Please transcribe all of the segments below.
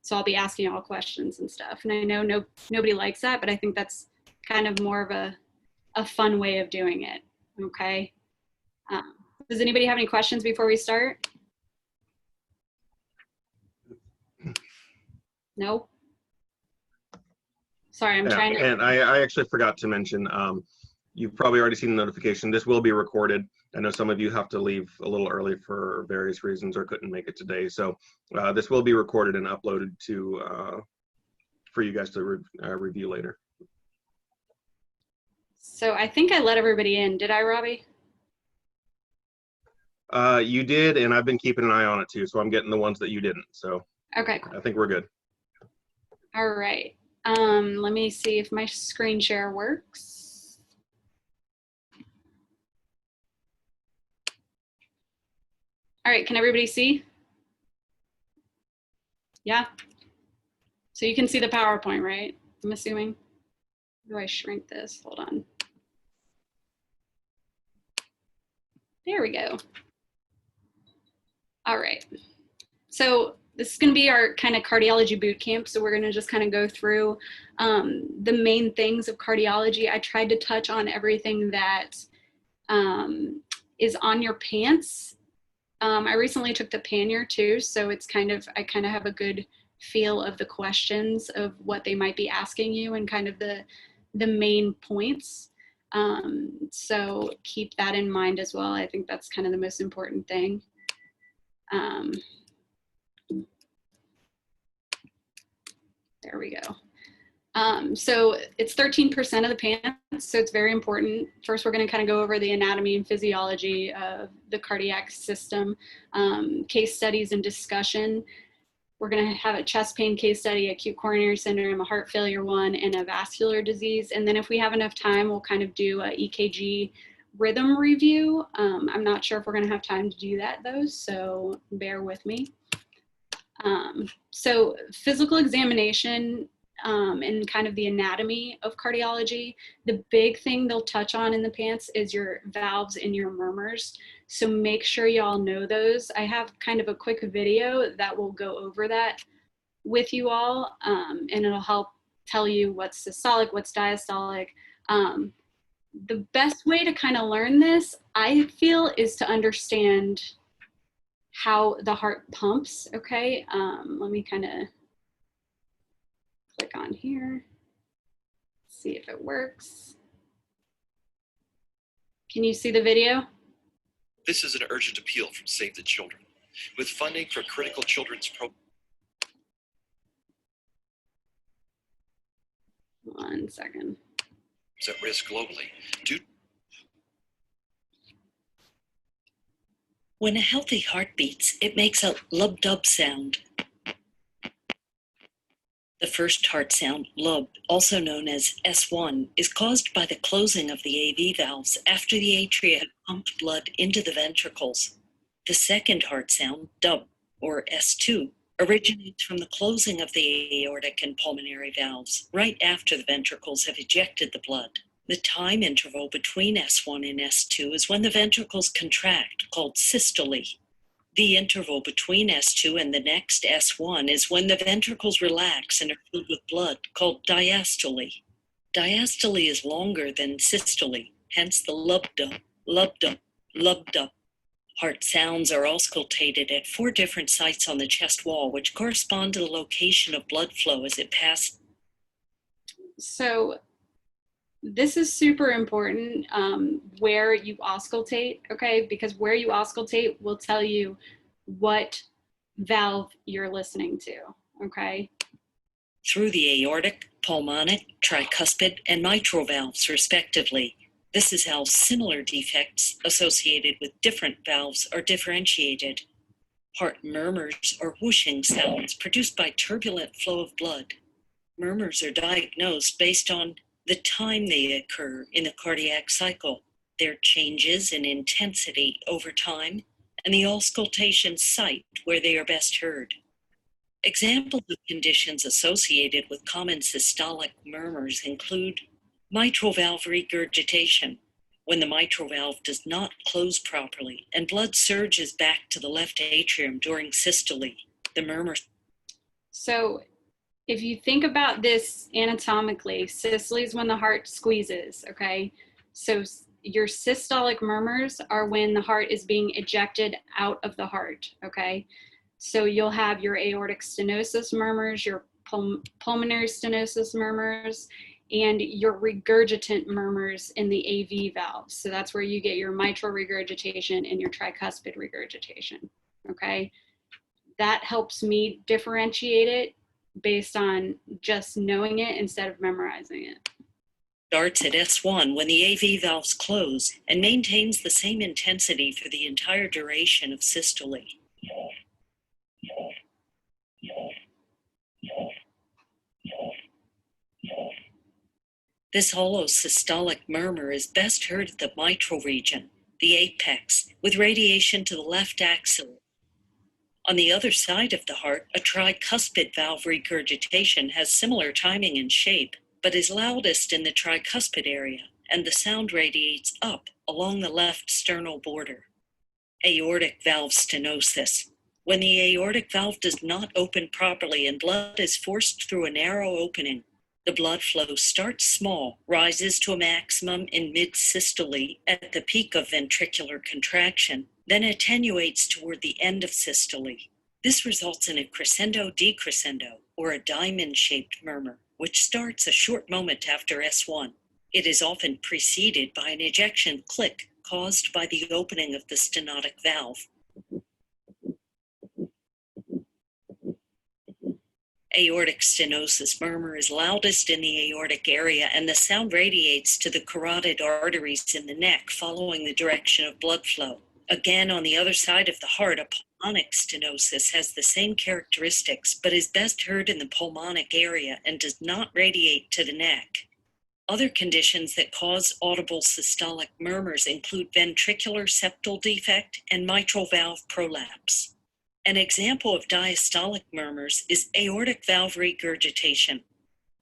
So I'll be asking all questions and stuff. And I know nobody likes that, but I think that's kind of more of a fun way of doing it. Okay. Does anybody have any questions before we start? No? Sorry, I'm trying to. And I actually forgot to mention, you've probably already seen the notification. This will be recorded. I know some of you have to leave a little early for various reasons or couldn't make it today. So this will be recorded and uploaded to for you guys to review later. So I think I let everybody in. Did I, Robbie? You did, and I've been keeping an eye on it too. So I'm getting the ones that you didn't. So okay, cool. I think we're good. All right. Let me see if my screen share works. All right, can everybody see? Yeah? So you can see the PowerPoint, right? I'm assuming. How do I shrink this? Hold on. There we go. All right. So this is going to be our kind of cardiology boot camp. So we're going to just kind of go through the main things of cardiology. I tried to touch on everything that is on your pants. I recently took the pannier too, so it's I kind of have a good feel of the questions of what they might be asking you and kind of the main points. So keep that in mind as well. I think that's kind of the most important thing. There we go. So it's 13% of the pants, so it's very important. First, we're going to kind of go over the anatomy and physiology of the cardiac system, case studies and discussion. We're going to have a chest pain case study, acute coronary syndrome, a heart failure one, and a vascular disease. And then if we have enough time, we'll kind of do a EKG rhythm review. I'm not sure if we're going to have time to do that though, so bear with me. So physical examination and kind of the anatomy of cardiology, the big thing they'll touch on in the pants is your valves and your murmurs. So make sure y'all know those. I have kind of a quick video that will go over that with you all, and it'll help tell you what's systolic, what's diastolic. The best way to kind of learn this, I feel, is to understand how the heart pumps, okay? Let me kind of click on here, see if it works. Can you see the video? This is an urgent appeal from Save the Children. With funding for critical children's programs. One second. At risk globally due. When a healthy heart beats, it makes a lub-dub sound. The first heart sound, lub, also known as S1, is caused by the closing of the AV valves after the atria have pumped blood into the ventricles. The second heart sound, dub, or S2, originates from the closing of the aortic and pulmonary valves right after the ventricles have ejected the blood. The time interval between S1 and S2 is when the ventricles contract, called systole. The interval between S2 and the next S1 is when the ventricles relax and are filled with blood, called diastole. Diastole is longer than systole, hence the lub-dub, lub-dub, lub-dub. Heart sounds are auscultated at 4 different sites on the chest wall, which correspond to the location of blood flow as it passes. So this is super important, where you auscultate, okay? Because where you auscultate will tell you what valve you're listening to, okay? Through the aortic, pulmonic, tricuspid, and mitral valves, respectively. This is how similar defects associated with different valves are differentiated. Heart murmurs are whooshing sounds produced by turbulent flow of blood. Murmurs are diagnosed based on the time they occur in the cardiac cycle, their changes in intensity over time, and the auscultation site where they are best heard. Examples of conditions associated with common systolic murmurs include mitral valve regurgitation, when the mitral valve does not close properly and blood surges back to the left atrium during systole. The murmur So if you think about this anatomically, systole is when the heart squeezes, okay? So your systolic murmurs are when the heart is being ejected out of the heart, okay? So you'll have your aortic stenosis murmurs, your pulmonary stenosis murmurs, and your regurgitant murmurs in the AV valves. So that's where you get your mitral regurgitation and your tricuspid regurgitation, okay? That helps me differentiate it based on just knowing it instead of memorizing it. Starts at S1 when the AV valves close and maintains the same intensity for the entire duration of systole. This hollow systolic murmur is best heard at the mitral region, the apex, with radiation to the left axilla. On the other side of the heart, a tricuspid valve regurgitation has similar timing and shape, but is loudest in the tricuspid area, and the sound radiates up along the left sternal border. Aortic valve stenosis. When the aortic valve does not open properly and blood is forced through a narrow opening, the blood flow starts small, rises to a maximum in mid-systole at the peak of ventricular contraction, then attenuates toward the end of systole. This results in a crescendo-decrescendo, or a diamond-shaped murmur, which starts a short moment after S1. It is often preceded by an ejection click caused by the opening of the stenotic valve. Aortic stenosis murmur is loudest in the aortic area, and the sound radiates to the carotid arteries in the neck following the direction of blood flow. Again, on the other side of the heart, a pulmonic stenosis has the same characteristics, but is best heard in the pulmonic area and does not radiate to the neck. Other conditions that cause audible systolic murmurs include ventricular septal defect and mitral valve prolapse. An example of diastolic murmurs is aortic valve regurgitation.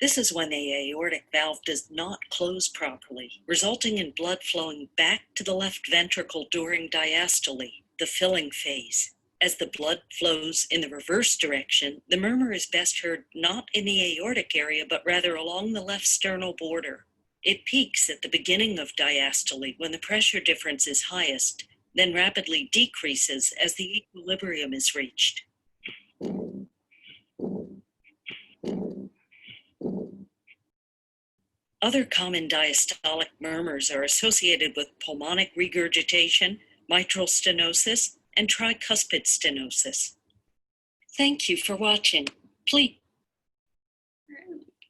This is when the aortic valve does not close properly, resulting in blood flowing back to the left ventricle during diastole, the filling phase. As the blood flows in the reverse direction, the murmur is best heard not in the aortic area, but rather along the left sternal border. It peaks at the beginning of diastole when the pressure difference is highest, then rapidly decreases as the equilibrium is reached. Other common diastolic murmurs are associated with pulmonic regurgitation, mitral stenosis, and tricuspid stenosis. Thank you for watching. Please.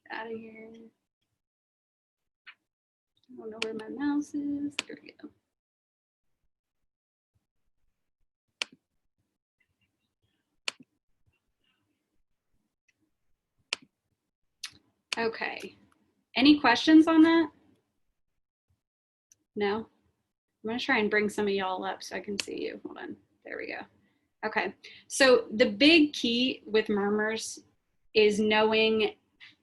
Out of here. I don't know where my mouse is. There we go. Okay. Any questions on that? No? I'm going to try and bring some of y'all up so I can see you. Hold on. There we go. Okay. So the big key with murmurs is knowing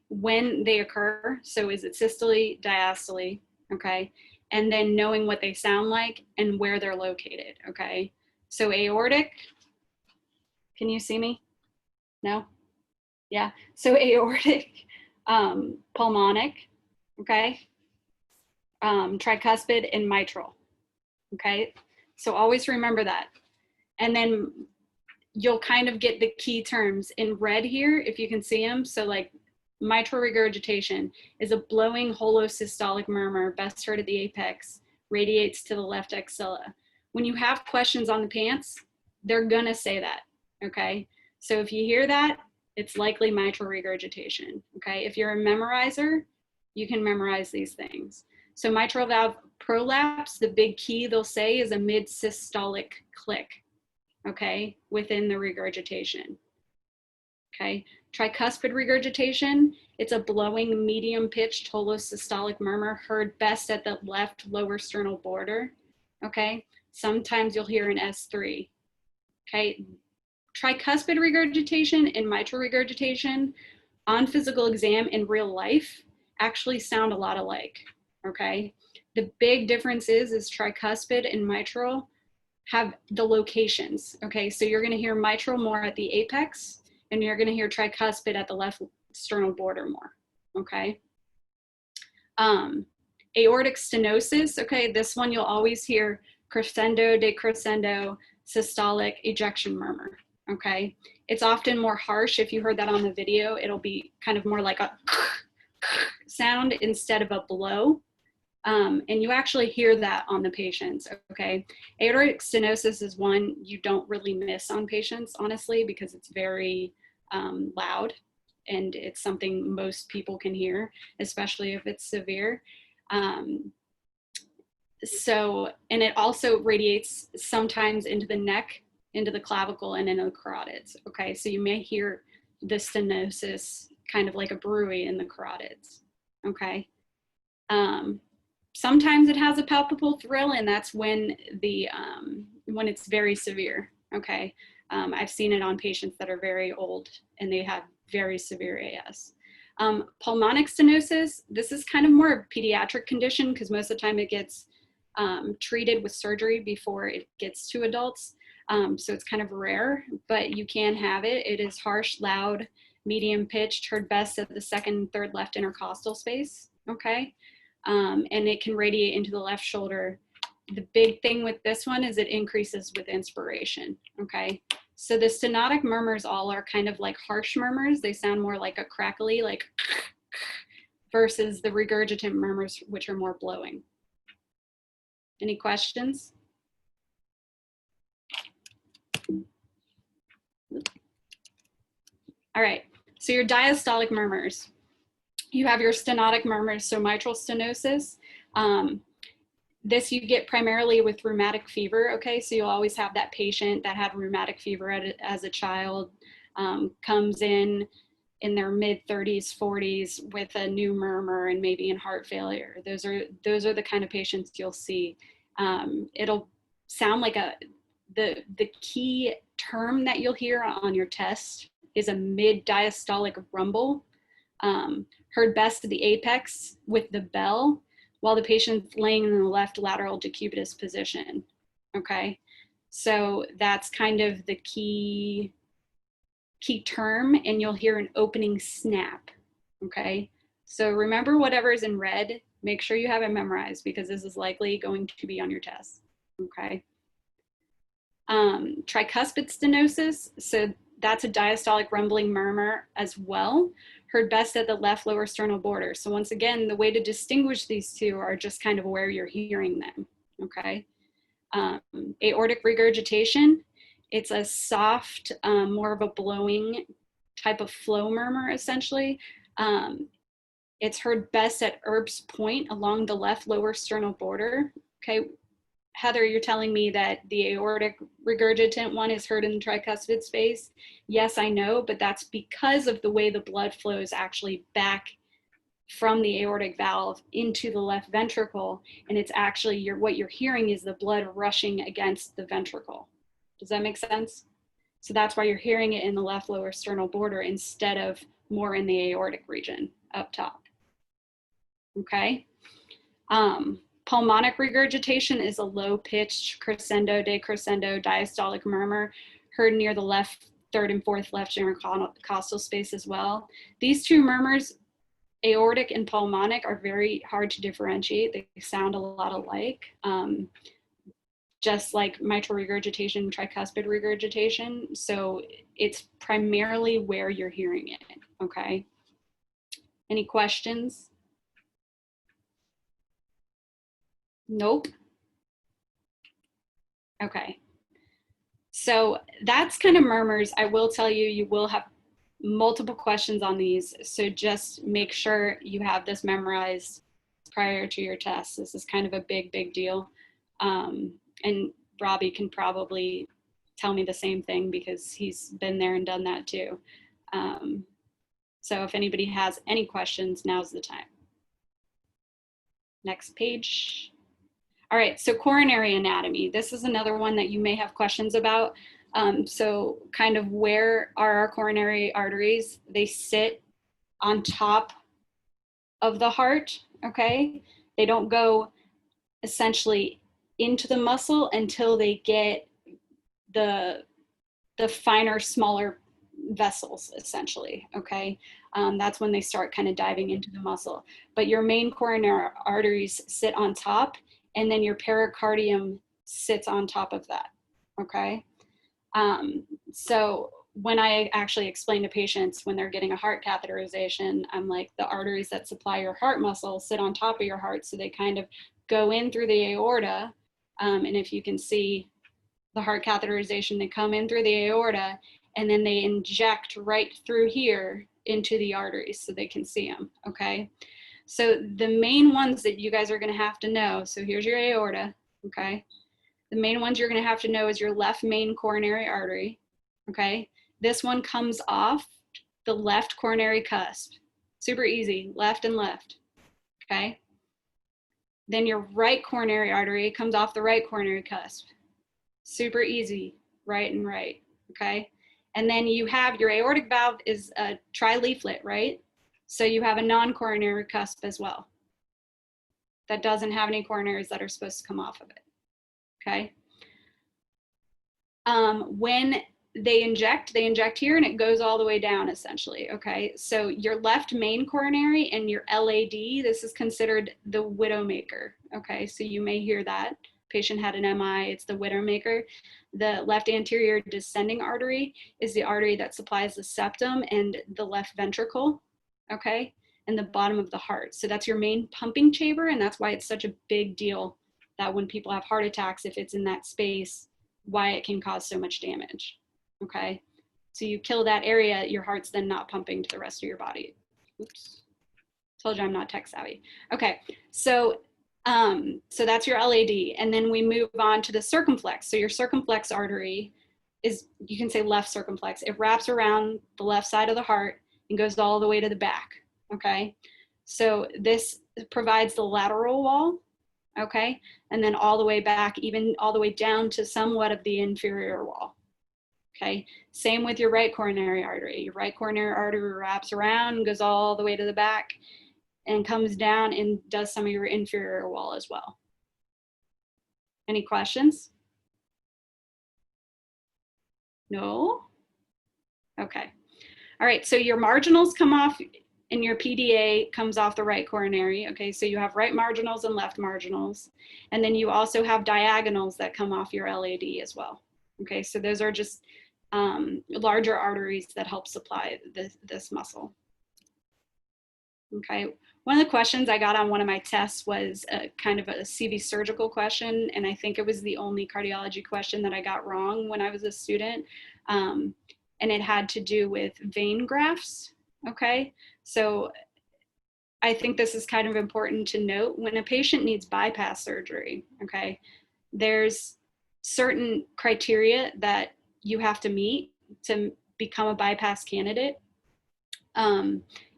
when they occur. So is it systole, diastole, okay? And then knowing what they sound like and where they're located, okay? So aortic, can you see me? No? Yeah. So aortic, pulmonic, okay? Tricuspid and mitral, okay? So always remember that. And then you'll kind of get the key terms in red here, if you can see them. So like mitral regurgitation is a blowing holosystolic murmur, best heard at the apex, radiates to the left axilla. When you have questions on the pants, they're gonna say that, okay? So if you hear that, it's likely mitral regurgitation, okay? If you're a memorizer, you can memorize these things. So mitral valve prolapse, the big key they'll say is a mid-systolic click, okay, within the regurgitation, okay? Tricuspid regurgitation, it's a blowing medium-pitched holosystolic murmur heard best at the left lower sternal border, okay? Sometimes you'll hear an S3, okay? Tricuspid regurgitation and mitral regurgitation on physical exam in real life actually sound a lot alike, okay? The big difference is tricuspid and mitral have the locations, okay? So you're gonna hear mitral more at the apex and you're gonna hear tricuspid at the left sternal border more, okay? Aortic stenosis, okay, this one you'll always hear crescendo, decrescendo, systolic ejection murmur, okay? It's often more harsh. If you heard that on the video, it'll be kind of more like a sound instead of a blow. And you actually hear that on the patients, okay? Aortic stenosis is one you don't really miss on patients, honestly, because it's very loud, and it's something most people can hear, especially if it's severe. And it also radiates sometimes into the neck, into the clavicle, and into the carotids, okay? So you may hear the stenosis kind of like a bruit in the carotids, okay? Sometimes it has a palpable thrill, and that's when it's very severe, okay? I've seen it on patients that are very old and they have very severe AS. Pulmonic stenosis, this is kind of more a pediatric condition because most of the time it gets treated with surgery before it gets to adults. So it's kind of rare, but you can have it. It is harsh, loud, medium pitched, heard best at the second and third left intercostal space, okay? And it can radiate into the left shoulder. The big thing with this one is it increases with inspiration, okay? So the stenotic murmurs all are kind of like harsh murmurs. They sound more like a crackly, like versus the regurgitant murmurs, which are more blowing. Any questions? All right, so your diastolic murmurs. You have your stenotic murmurs, so mitral stenosis. This you get primarily with rheumatic fever, okay? So you'll always have that patient that had rheumatic fever as a child, comes in their mid-30s, 40s with a new murmur and maybe in heart failure. Those are the kind of patients you'll see. It'll sound like the key term that you'll hear on your test is a mid-diastolic rumble, heard best at the apex with the bell, while the patient's laying in the left lateral decubitus position, okay? So that's kind of the key term, and you'll hear an opening snap, okay? So remember whatever's in red, make sure you have it memorized because this is likely going to be on your test, okay? Tricuspid stenosis, so that's a diastolic rumbling murmur as well, heard best at the left lower sternal border. So once again, the way to distinguish these two are just kind of where you're hearing them, okay? Aortic regurgitation, it's a soft, more of a blowing type of flow murmur, essentially. It's heard best at Erb's point along the left lower sternal border, okay? Heather, you're telling me that the aortic regurgitant one is heard in the tricuspid space. Yes, I know, but that's because of the way the blood flows actually back from the aortic valve into the left ventricle. And it's actually, what you're hearing is the blood rushing against the ventricle. Does that make sense? So that's why you're hearing it in the left lower sternal border instead of more in the aortic region up top. Okay. Pulmonic regurgitation is a low-pitched crescendo, decrescendo diastolic murmur heard near the left, third, and fourth left intercostal space as well. These two murmurs, aortic and pulmonic, are very hard to differentiate. They sound a lot alike, just like mitral regurgitation, tricuspid regurgitation. So it's primarily where you're hearing it, okay? Any questions? Nope. Okay. So that's kind of murmurs. I will tell you, you will have multiple questions on these. So just make sure you have this memorized prior to your test. This is kind of a big, big deal. And Robbie can probably tell me the same thing because he's been there and done that too. So if anybody has any questions, now's the time. Next page. All right, so coronary anatomy. This is another one that you may have questions about. So kind of where are our coronary arteries? They sit on top of the heart, okay? They don't go essentially into the muscle until they get the finer, smaller vessels, essentially, okay? That's when they start kind of diving into the muscle. But your main coronary arteries sit on top, and then your pericardium sits on top of that, okay? So when I actually explain to patients when they're getting a heart catheterization, I'm like, the arteries that supply your heart muscle sit on top of your heart, so they kind of go in through the aorta. And if you can see the heart catheterization, they come in through the aorta, and then they inject right through here into the arteries so they can see them, okay? So the main ones that you guys are gonna have to know, so here's your aorta, okay? The main ones you're gonna have to know is your left main coronary artery, okay? This one comes off the left coronary cusp. Super easy, left and left, okay? Then your right coronary artery comes off the right coronary cusp. Super easy, right and right, okay? And then you have your aortic valve is a tri-leaflet, right? So you have a non-coronary cusp as well that doesn't have any coronaries that are supposed to come off of it, okay? When they inject here and it goes all the way down essentially, okay? So your left main coronary and your LAD, this is considered the widowmaker, okay? So you may hear that. Patient had an MI, it's the widowmaker. The left anterior descending artery is the artery that supplies the septum and the left ventricle, okay? And the bottom of the heart. So that's your main pumping chamber, and that's why it's such a big deal that when people have heart attacks, if it's in that space, why it can cause so much damage, okay? So you kill that area, your heart's then not pumping to the rest of your body. Oops, told you I'm not tech savvy. Okay, so that's your LAD, and then we move on to the circumflex. So your circumflex artery is, you can say left circumflex. It wraps around the left side of the heart and goes all the way to the back, okay? So this provides the lateral wall, okay? And then all the way back, even all the way down to somewhat of the inferior wall, okay? Same with your right coronary artery. Your right coronary artery wraps around and goes all the way to the back and comes down and does some of your inferior wall as well. Any questions? No? Okay. All right, so your marginals come off and your PDA comes off the right coronary, okay? So you have right marginals and left marginals. And then you also have diagonals that come off your LAD as well, okay? So those are just larger arteries that help supply this muscle. Okay, one of the questions I got on one of my tests was kind of a CV surgical question, and I think it was the only cardiology question that I got wrong when I was a student, and it had to do with vein grafts, okay? So I think this is kind of important to note. When a patient needs bypass surgery, okay, there's certain criteria that you have to meet to become a bypass candidate.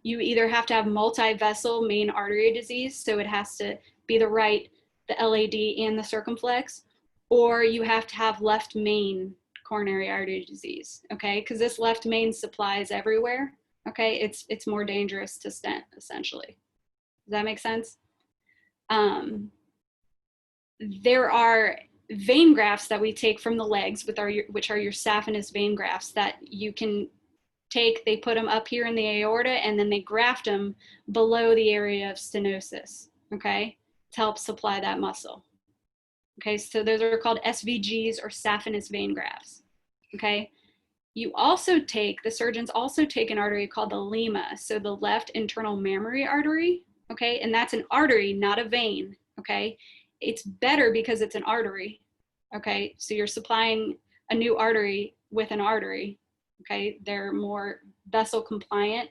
You either have to have multi-vessel main artery disease, so it has to be the right, the LAD and the circumflex, or you have to have left main coronary artery disease, okay? Because this left main supplies everywhere, okay? It's more dangerous to stent, essentially. Does that make sense? There are vein grafts that we take from the legs, which are your saphenous vein grafts that you can take, they put them up here in the aorta, and then they graft them below the area of stenosis, okay, to help supply that muscle. Okay, so those are called SVGs or saphenous vein grafts, okay? You also take, the surgeons also take an artery called the lima, so the left internal mammary artery, okay? And that's an artery, not a vein, okay? It's better because it's an artery, okay? So you're supplying a new artery with an artery, okay? They're more vessel compliant.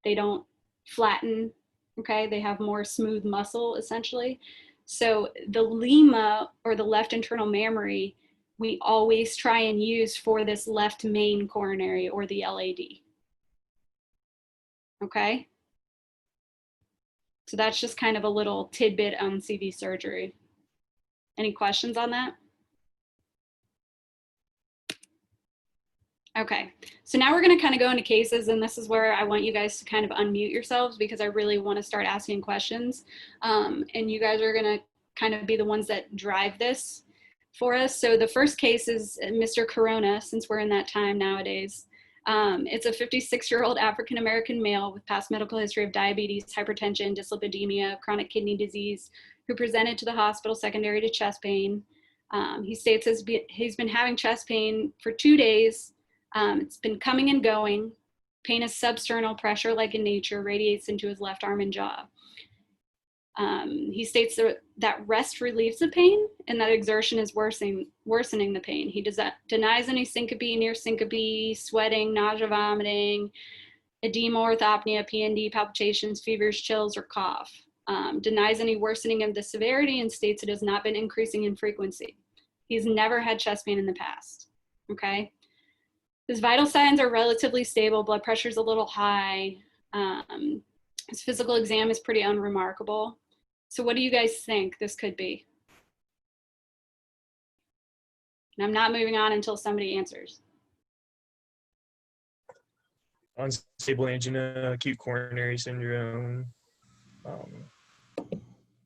They don't flatten, okay? They have more smooth muscle, essentially. So the lima, or the left internal mammary, we always try and use for this left main coronary, or the LAD, okay? So that's just kind of a little tidbit on CV surgery. Any questions on that? Okay, so now we're gonna kind of go into cases, and this is where I want you guys to kind of unmute yourselves, because I really want to start asking questions. And you guys are gonna kind of be the ones that drive this for us. So the first case is Mr. Corona, since we're in that time nowadays. It's a 56-year-old African-American male with past medical history of diabetes, hypertension, dyslipidemia, chronic kidney disease, who presented to the hospital secondary to chest pain. He states he's been having chest pain for 2 days. It's been coming and going. Pain is substernal, pressure like in nature, radiates into his left arm and jaw. He states that rest relieves the pain and that exertion is worsening the pain. He denies any syncope, near syncope, sweating, nausea, vomiting, edema, orthopnea, PND, palpitations, fevers, chills, or cough. Denies any worsening of the severity and states it has not been increasing in frequency. He's never had chest pain in the past, okay? His vital signs are relatively stable. Blood pressure is a little high. His physical exam is pretty unremarkable. So what do you guys think this could be? And I'm not moving on until somebody answers. Unstable angina, acute coronary syndrome.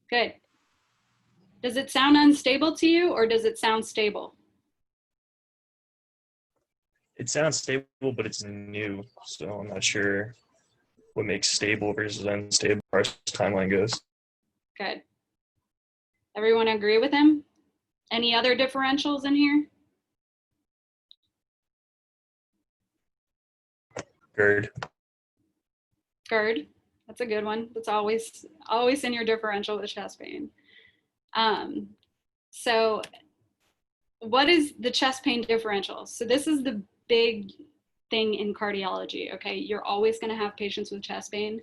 Good. Does it sound unstable to you, or does it sound stable? It sounds stable, but it's new, so I'm not sure what makes stable versus unstable as far as timeline goes. Good. Everyone agree with him? Any other differentials in here? GERD. GERD. That's a good one. That's always in your differential with chest pain. So what is the chest pain differential? So this is the big thing in cardiology, okay? You're always going to have patients with chest pain,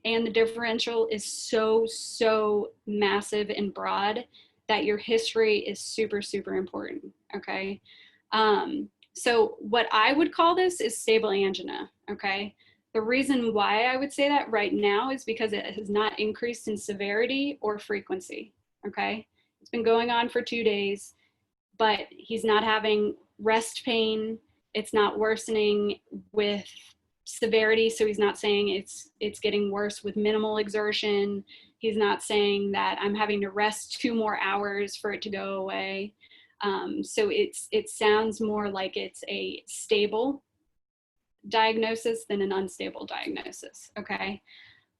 and the differential is so massive and broad that your history is super, super important, okay? So what I would call this is stable angina, okay? The reason why I would say that right now is because it has not increased in severity or frequency, okay? It's been going on for 2 days, but he's not having rest pain. It's not worsening with severity, so he's not saying it's getting worse with minimal exertion. He's not saying that I'm having to rest 2 more hours for it to go away. So it sounds more like it's a stable diagnosis than an unstable diagnosis, okay?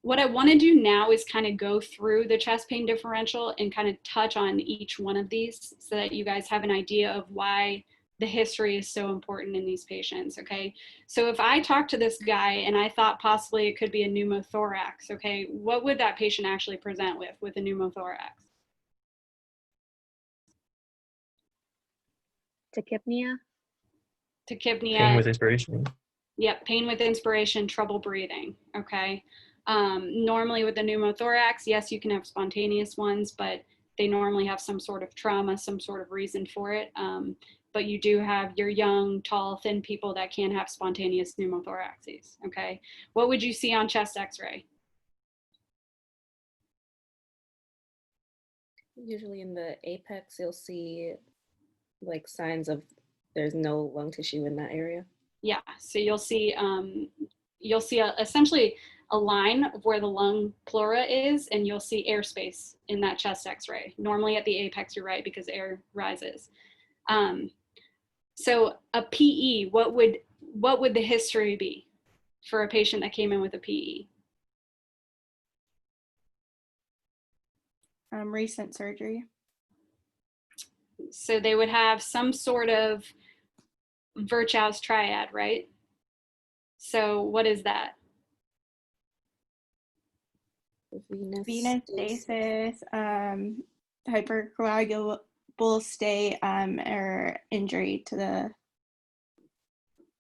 What I want to do now is kind of go through the chest pain differential and kind of touch on each one of these so that you guys have an idea of why the history is so important in these patients, okay? So if I talk to this guy and I thought possibly it could be a pneumothorax, okay, what would that patient actually present with a pneumothorax? Tachypnea. Pain with inspiration. Yep, pain with inspiration, trouble breathing, okay? Normally with the pneumothorax, yes, you can have spontaneous ones, but they normally have some sort of trauma, some sort of reason for it. But you do have your young, tall, thin people that can have spontaneous pneumothoraxes, okay? What would you see on chest x-ray? Usually in the apex, you'll see like signs of there's no lung tissue in that area. Yeah, so you'll see essentially a line of where the lung pleura is, and you'll see airspace in that chest x-ray. Normally at the apex, you're right, because air rises. So a PE, what would the history be for a patient that came in with a PE? Recent surgery. So they would have some sort of Virchow's triad, right? So what is that? Venous stasis, hypercoagulable state, or injury to the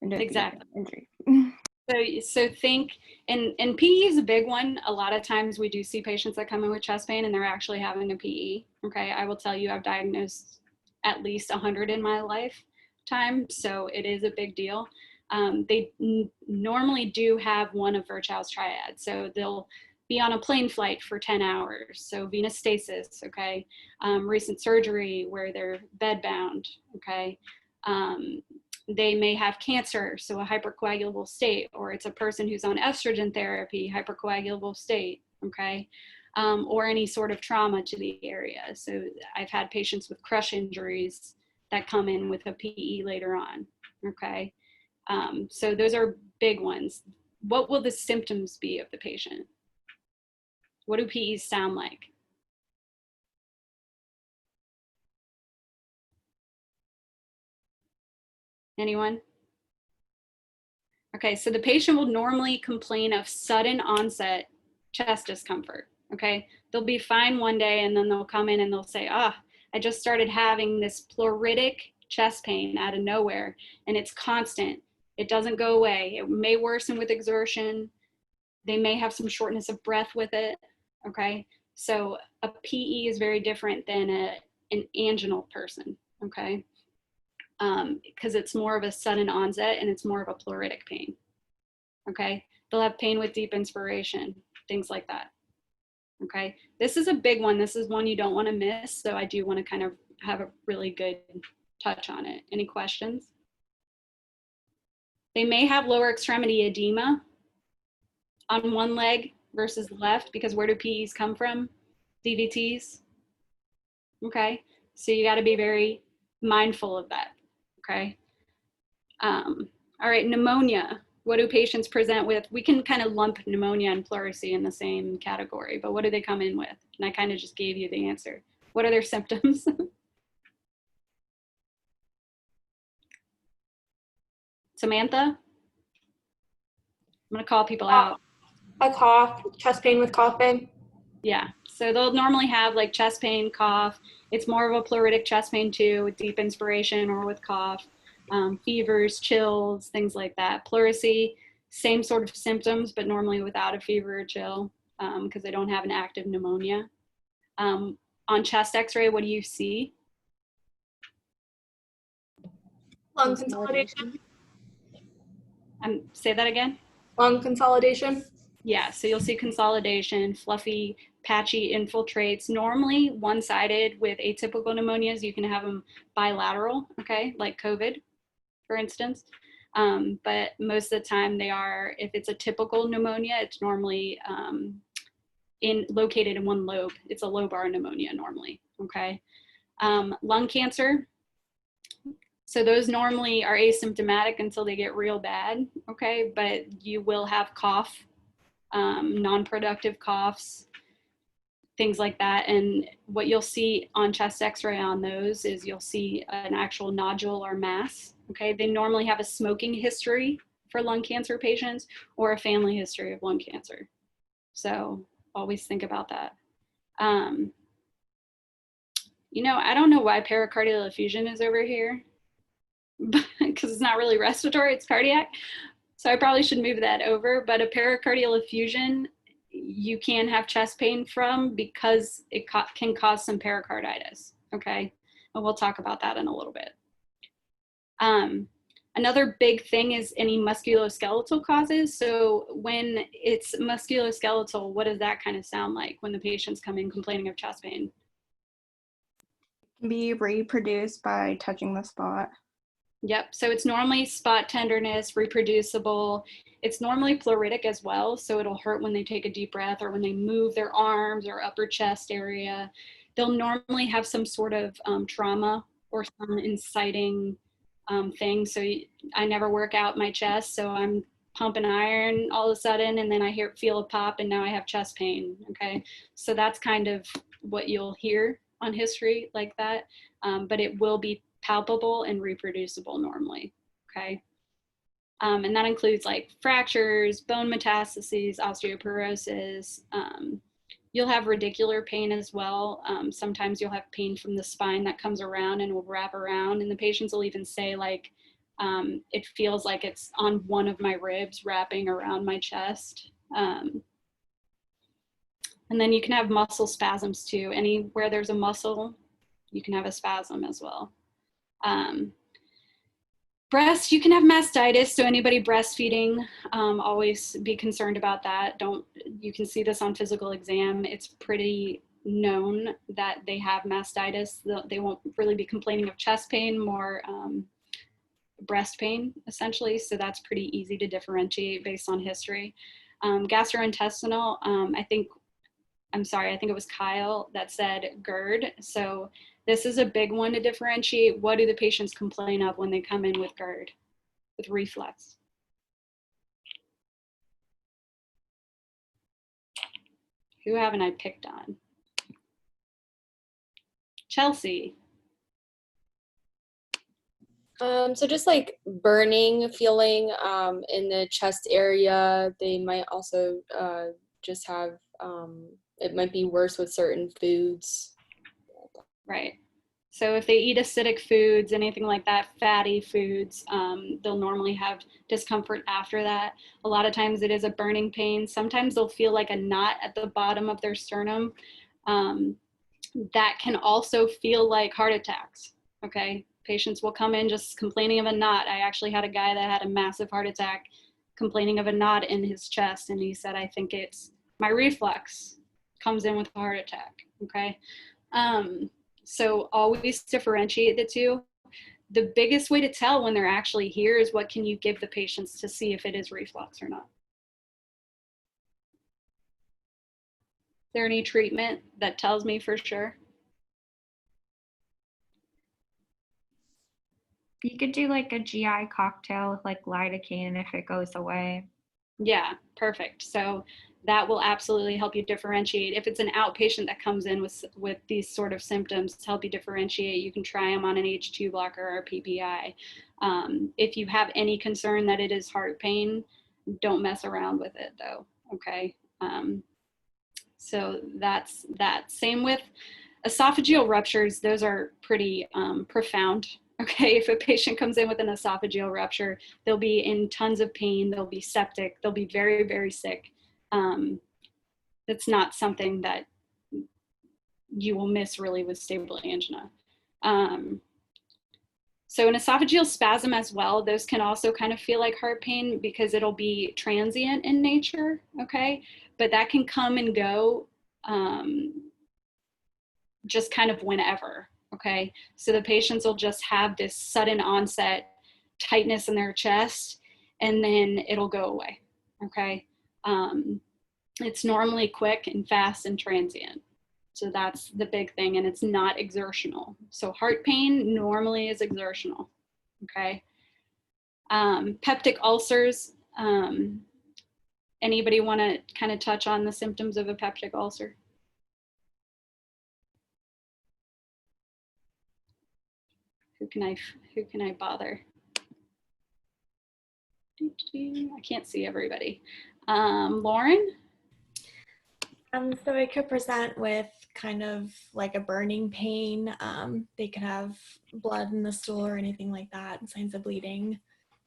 Exactly. injury. So think, and PE is a big one. A lot of times we do see patients that come in with chest pain and they're actually having a PE. Okay, I will tell you I've diagnosed at least 100 in my lifetime, so it is a big deal. They normally do have one of Virchow's triads, so they'll be on a plane flight for 10 hours. So venous stasis, okay, recent surgery where they're bedbound, okay. They may have cancer, so a hypercoagulable state, or it's a person who's on estrogen therapy, hypercoagulable state, okay, or any sort of trauma to the area. So I've had patients with crush injuries that come in with a PE later on, okay. So those are big ones. What will the symptoms be of the patient? What do PEs sound like? Anyone? Okay, so the patient will normally complain of sudden onset chest discomfort. Okay, they'll be fine one day and then they'll come in and they'll say, I just started having this pleuritic chest pain out of nowhere and it's constant. It doesn't go away. It may worsen with exertion. They may have some shortness of breath with it. Okay, so a PE is very different than an anginal person. Okay, because it's more of a sudden onset and it's more of a pleuritic pain. Okay, they'll have pain with deep inspiration, things like that. Okay, this is a big one. This is one you don't want to miss. So I do want to kind of have a really good touch on it. Any questions? They may have lower extremity edema on one leg versus the left, because where do PEs come from? DVTs. Okay, so you got to be very mindful of that. Okay. All right, pneumonia. What do patients present with? We can kind of lump pneumonia and pleurisy in the same category, but what do they come in with? And I kind of just gave you the answer. What are their symptoms? Samantha? I'm gonna call people out. A cough, chest pain with coughing. Yeah, so they'll normally have like chest pain, cough. It's more of a pleuritic chest pain too, with deep inspiration or with cough. Fevers, chills, things like that. Pleurisy, same sort of symptoms, but normally without a fever or chill, because they don't have an active pneumonia. On chest x-ray, what do you see? Lung consolidation. Say that again. Lung consolidation. Yeah, so you'll see consolidation, fluffy, patchy infiltrates, normally one-sided. With atypical pneumonias, you can have them bilateral, okay, like COVID, for instance. But most of the time they are, if it's a typical pneumonia, it's normally located in one lobe. It's a lobar pneumonia normally, okay? Lung cancer, so those normally are asymptomatic until they get real bad, okay? But you will have cough, non-productive coughs, things like that. And what you'll see on chest x-ray on those is you'll see an actual nodule or mass, okay? They normally have a smoking history for lung cancer patients or a family history of lung cancer. So always think about that. You know, I don't know why pericardial effusion is over here, because it's not really respiratory, it's cardiac. So I probably should move that over, but a pericardial effusion, you can have chest pain from, because it can cause some pericarditis, okay? And we'll talk about that in a little bit. Another big thing is any musculoskeletal causes. So when it's musculoskeletal, what does that kind of sound like when the patients come in complaining of chest pain? Can be reproduced by touching the spot. Yep, so it's normally spot tenderness, reproducible. It's normally pleuritic as well, so it'll hurt when they take a deep breath or when they move their arms or upper chest area. They'll normally have some sort of trauma or some inciting thing. So I never work out my chest, so I'm pumping iron all of a sudden, and then I feel a pop, and now I have chest pain, okay? So that's kind of what you'll hear on history like that, but it will be palpable and reproducible normally, okay? And that includes like fractures, bone metastases, osteoporosis. You'll have radicular pain as well. Sometimes you'll have pain from the spine that comes around and will wrap around, and the patients will even say like, it feels like it's on one of my ribs wrapping around my chest. And then you can have muscle spasms too. Anywhere there's a muscle, you can have a spasm as well. Breast, you can have mastitis. So anybody breastfeeding, always be concerned about that. You can see this on physical exam. It's pretty known that they have mastitis. They won't really be complaining of chest pain, more breast pain essentially. So that's pretty easy to differentiate based on history. Gastrointestinal, I think it was Kyle that said GERD. So this is a big one to differentiate. What do the patients complain of when they come in with GERD? with reflux? Who haven't I picked on? Chelsea. So just like burning feeling in the chest area. They might also just have, it might be worse with certain foods. Right. So if they eat acidic foods, anything like that, fatty foods, they'll normally have discomfort after that. A lot of times it is a burning pain. Sometimes they'll feel like a knot at the bottom of their sternum. That can also feel like heart attacks, okay? Patients will come in just complaining of a knot. I actually had a guy that had a massive heart attack complaining of a knot in his chest, and he said, I think it's my reflux comes in with a heart attack, okay? So always differentiate the two. The biggest way to tell when they're actually here is what can you give the patients to see if it is reflux or not. Is there any treatment that tells me for sure? You could do like a GI cocktail with like lidocaine if it goes away. Yeah, perfect. So that will absolutely help you differentiate. If it's an outpatient that comes in with these sort of symptoms to help you differentiate, you can try them on an H2 blocker or PPI. If you have any concern that it is heart pain, don't mess around with it though, okay? So that's that. Same with esophageal ruptures. Those are pretty profound. Okay, if a patient comes in with an esophageal rupture, they'll be in tons of pain, they'll be septic, they'll be very, very sick. It's not something that you will miss really with stable angina. So an esophageal spasm as well, those can also kind of feel like heart pain because it'll be transient in nature, okay? But that can come and go just kind of whenever, okay? So the patients will just have this sudden onset tightness in their chest and then it'll go away, okay? It's normally quick and fast and transient. So that's the big thing, and it's not exertional. So heart pain normally is exertional, okay? Peptic ulcers, anybody wanna kind of touch on the symptoms of a peptic ulcer? Who can I bother? I can't see everybody. Lauren? So it could present with kind of like a burning pain. They could have blood in the stool or anything like that, signs of bleeding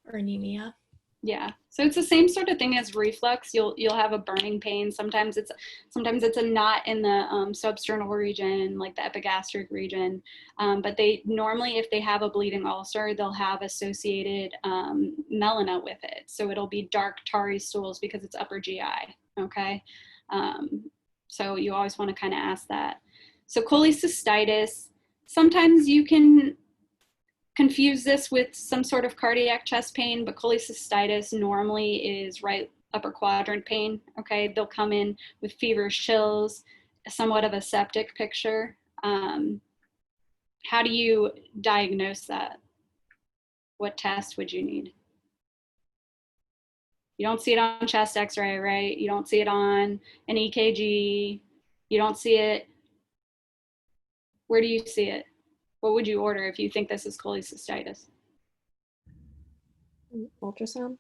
or anemia. Yeah, so it's the same sort of thing as reflux. You'll have a burning pain. Sometimes it's a knot in the substernal region, like the epigastric region. But they normally, if they have a bleeding ulcer, they'll have associated melena with it. So it'll be dark tarry stools because it's upper GI. Okay, so you always want to kind of ask that. So cholecystitis, sometimes you can confuse this with some sort of cardiac chest pain, but cholecystitis normally is right upper quadrant pain, okay? They'll come in with feverish chills, somewhat of a septic picture. How do you diagnose that? What test would you need? You don't see it on chest x-ray, right? You don't see it on an EKG. You don't see it. Where do you see it? What would you order if you think this is cholecystitis? Ultrasound?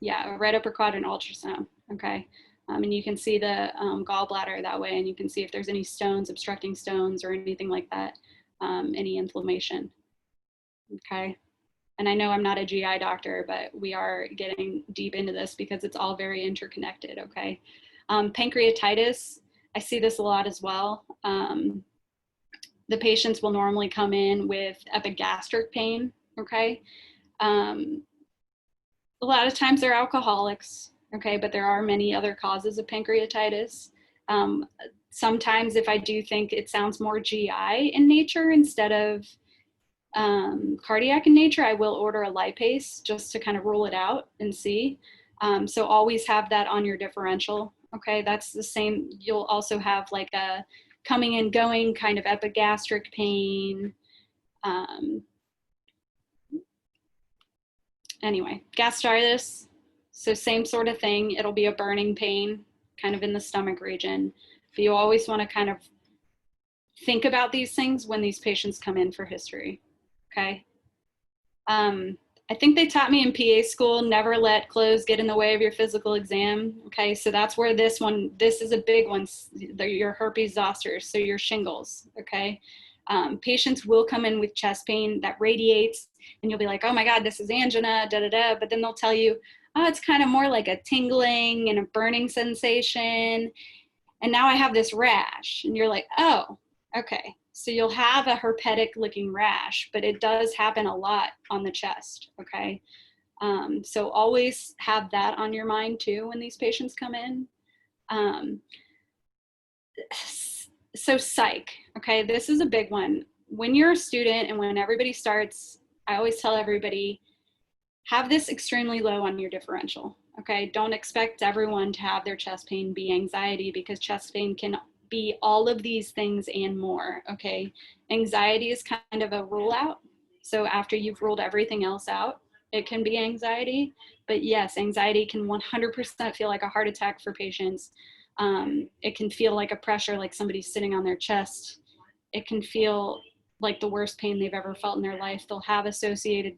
Yeah, right upper quadrant ultrasound, okay? And you can see the gallbladder that way, and you can see if there's any stones, obstructing stones or anything like that, any inflammation, okay? And I know I'm not a GI doctor, but we are getting deep into this because it's all very interconnected, okay? Pancreatitis, I see this a lot as well. The patients will normally come in with epigastric pain, okay? A lot of times they're alcoholics, okay, but there are many other causes of pancreatitis. Sometimes if I do think it sounds more GI in nature instead of cardiac in nature, I will order a lipase just to kind of rule it out and see. So always have that on your differential, okay? That's the same. You'll also have like a coming and going kind of epigastric pain. Anyway, gastritis, so same sort of thing. It'll be a burning pain kind of in the stomach region. But you always want to kind of think about these things when these patients come in for history, okay? I think they taught me in PA school, never let clothes get in the way of your physical exam, okay? So that's where this is a big one, your herpes zoster, so your shingles, okay? Patients will come in with chest pain that radiates, and you'll be like, oh my God, this is angina, da da da, but then they'll tell you, oh, it's kind of more like a tingling and a burning sensation, and now I have this rash, and you're like, oh, okay. So you'll have a herpetic looking rash, but it does happen a lot on the chest, okay? So always have that on your mind too when these patients come in. So psych, okay, this is a big one. When you're a student and when everybody starts, I always tell everybody, have this extremely low on your differential, okay? Don't expect everyone to have their chest pain be anxiety, because chest pain can be all of these things and more, okay? Anxiety is kind of a rule out. So after you've ruled everything else out, it can be anxiety. But yes, anxiety can 100% feel like a heart attack for patients. It can feel like a pressure, like somebody's sitting on their chest. It can feel like the worst pain they've ever felt in their life. They'll have associated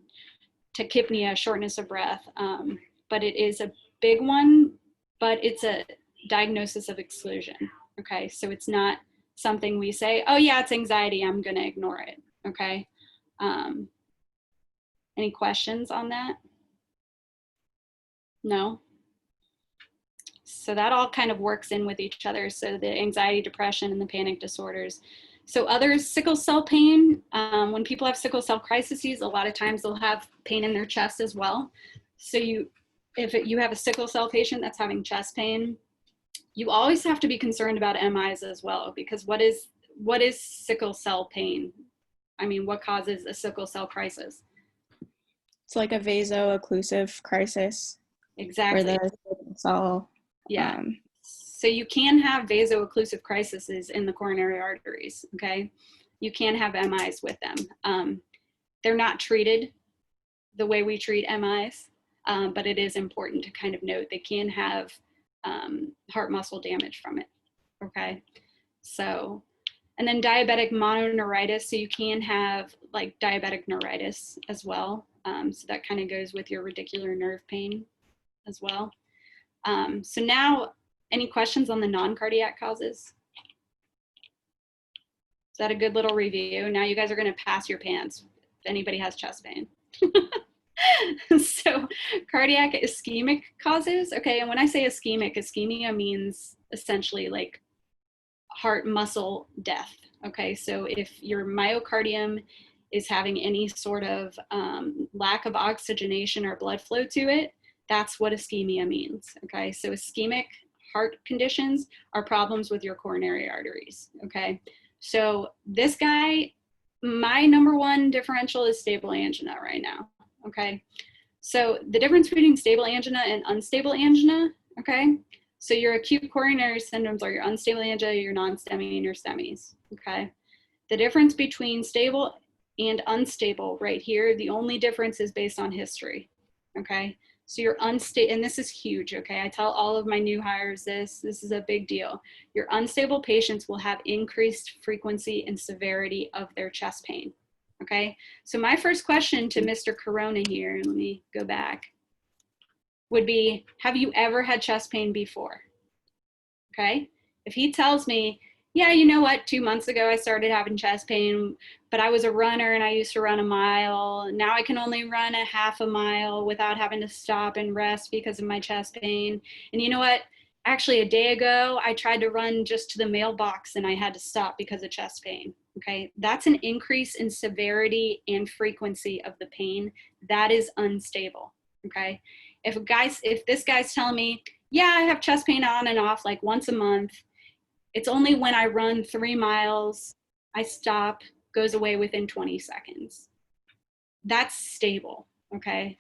tachypnea, shortness of breath. But it is a big one, but it's a diagnosis of exclusion. Okay, so it's not something we say, oh yeah, it's anxiety, I'm gonna ignore it, okay? Any questions on that? No? So that all kind of works in with each other. So the anxiety, depression, and the panic disorders. So others, sickle cell pain, when people have sickle cell crises, a lot of times they'll have pain in their chest as well. So if you have a sickle cell patient that's having chest pain, you always have to be concerned about MIs as well, because what is sickle cell pain? I mean, what causes a sickle cell crisis? It's like a vaso-occlusive crisis. Exactly. Where the sickle cell, yeah. So you can have vaso-occlusive crises in the coronary arteries, okay? You can have MIs with them. They're not treated the way we treat MIs, but it is important to kind of note they can have heart muscle damage from it, okay? So, and then diabetic mononeuritis, so you can have like diabetic neuritis as well. So that kind of goes with your radicular nerve pain as well. So now, any questions on the non-cardiac causes? Is that a good little review? Now you guys are gonna pass your pants if anybody has chest pain. So cardiac ischemic causes, okay, and when I say ischemic, ischemia means essentially like heart muscle death, okay? So if your myocardium is having any sort of lack of oxygenation or blood flow to it, that's what ischemia means, okay? So ischemic heart conditions are problems with your coronary arteries, okay? So this guy, my number one differential is stable angina right now, okay? So the difference between stable angina and unstable angina, okay? So your acute coronary syndromes are your unstable angina, your non-STEMI, and your STEMIs, okay? The difference between stable and unstable right here, the only difference is based on history, okay? So your unstable, and this is huge, okay? I tell all of my new hires this is a big deal. Your unstable patients will have increased frequency and severity of their chest pain, okay? So my first question to Mr. Corona here, let me go back, would be, have you ever had chest pain before? Okay, if he tells me, yeah, you know what, 2 months ago I started having chest pain, but I was a runner and I used to run a mile. Now I can only run a half a mile without having to stop and rest because of my chest pain. And you know what, actually a day ago I tried to run just to the mailbox and I had to stop because of chest pain. Okay, that's an increase in severity and frequency of the pain. That is unstable, okay? If this guy's telling me, yeah, I have chest pain on and off like once a month, it's only when I run 3 miles, I stop, goes away within 20 seconds. That's stable, okay?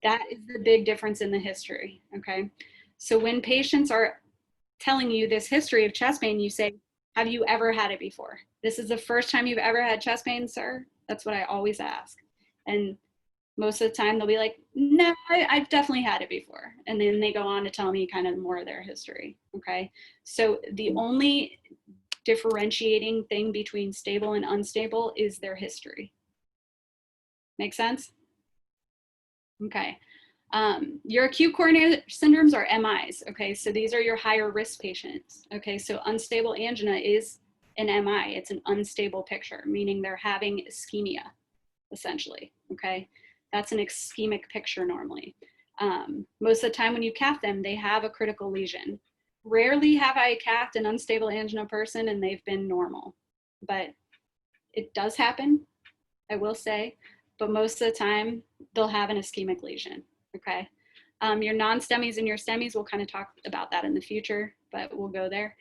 That is the big difference in the history, okay? So when patients are telling you this history of chest pain, you say, have you ever had it before? This is the first time you've ever had chest pain, sir? That's what I always ask. And Most of the time they'll be like, no, I've definitely had it before. And then they go on to tell me kind of more of their history, okay? So the only differentiating thing between stable and unstable is their history. Make sense? Okay. Your acute coronary syndromes are MIs, okay? So these are your higher risk patients, okay? So unstable angina is an MI. It's an unstable picture, meaning they're having ischemia, essentially, okay? That's an ischemic picture normally. Most of the time when you cath them, they have a critical lesion. Rarely have I cathed an unstable angina person and they've been normal, but it does happen, I will say, but most of the time they'll have an ischemic lesion, okay? Your non-STEMIs and your STEMIs, we'll kind of talk about that in the future, but we'll go there.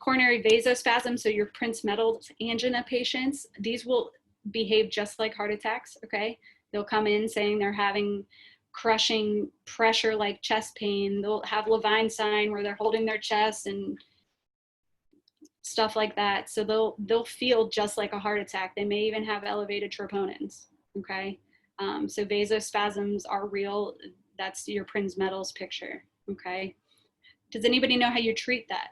Coronary vasospasm, so your Prince-Meadows angina patients, these will behave just like heart attacks, okay? They'll come in saying they're having crushing pressure like chest pain. They'll have Levine sign where they're holding their chest and stuff like that. So they'll feel just like a heart attack. They may even have elevated troponins, okay? So vasospasms are real. That's your Prince-Meadows picture, okay? Does anybody know how you treat that?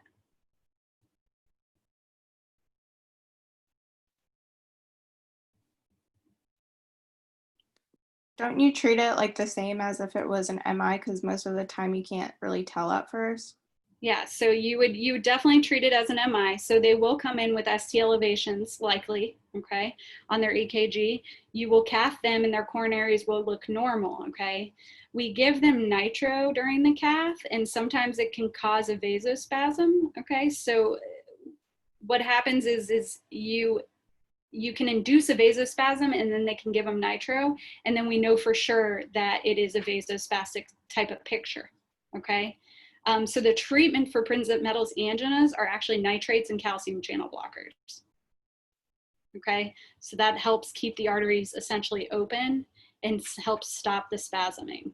Don't you treat it like the same as if it was an MI? Because most of the time you can't really tell at first. Yeah, so you would definitely treat it as an MI. So they will come in with ST elevations, likely, okay, on their EKG. You will cath them and their coronaries will look normal, okay? We give them nitro during the cath, and sometimes it can cause a vasospasm, okay? So what happens is you can induce a vasospasm and then they can give them nitro, and then we know for sure that it is a vasospastic type of picture, okay? So the treatment for Prince-Meadows anginas are actually nitrates and calcium channel blockers, okay? So that helps keep the arteries essentially open and helps stop the spasming.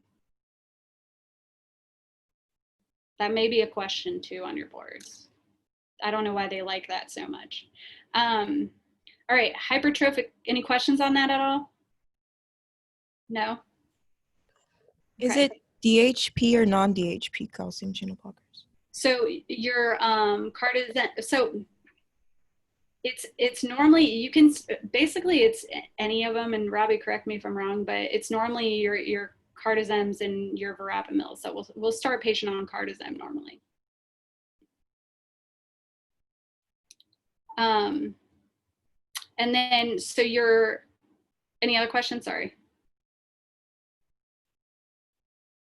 That may be a question too on your boards. I don't know why they like that so much. All right, hypertrophic, any questions on that at all? No? Is Okay. it DHP or non-DHP calcium channel blockers? So your cardiac, so it's normally, you can, basically it's any of them, and Robbie, correct me if I'm wrong, but it's normally your cardazems and your verapamils. So we'll start patient on cardazem normally. And then, so any other questions? Sorry.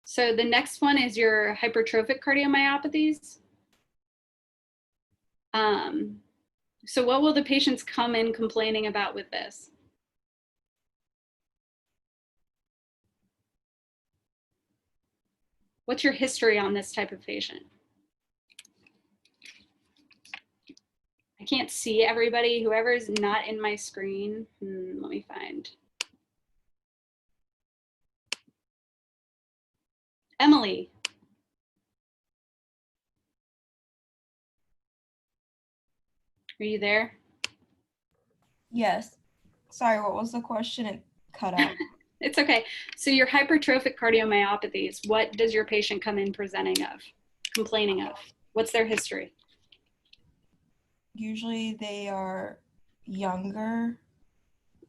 So the next one is your hypertrophic cardiomyopathies. So what will the patients come in complaining about with this? What's your history on this type of patient? I can't see everybody. Whoever's not in my screen, let me find. Emily. Are you there? Yes. Sorry, what was the question? It cut out. It's okay. So your hypertrophic cardiomyopathies, what does your patient come in complaining of? What's their history? Usually they are younger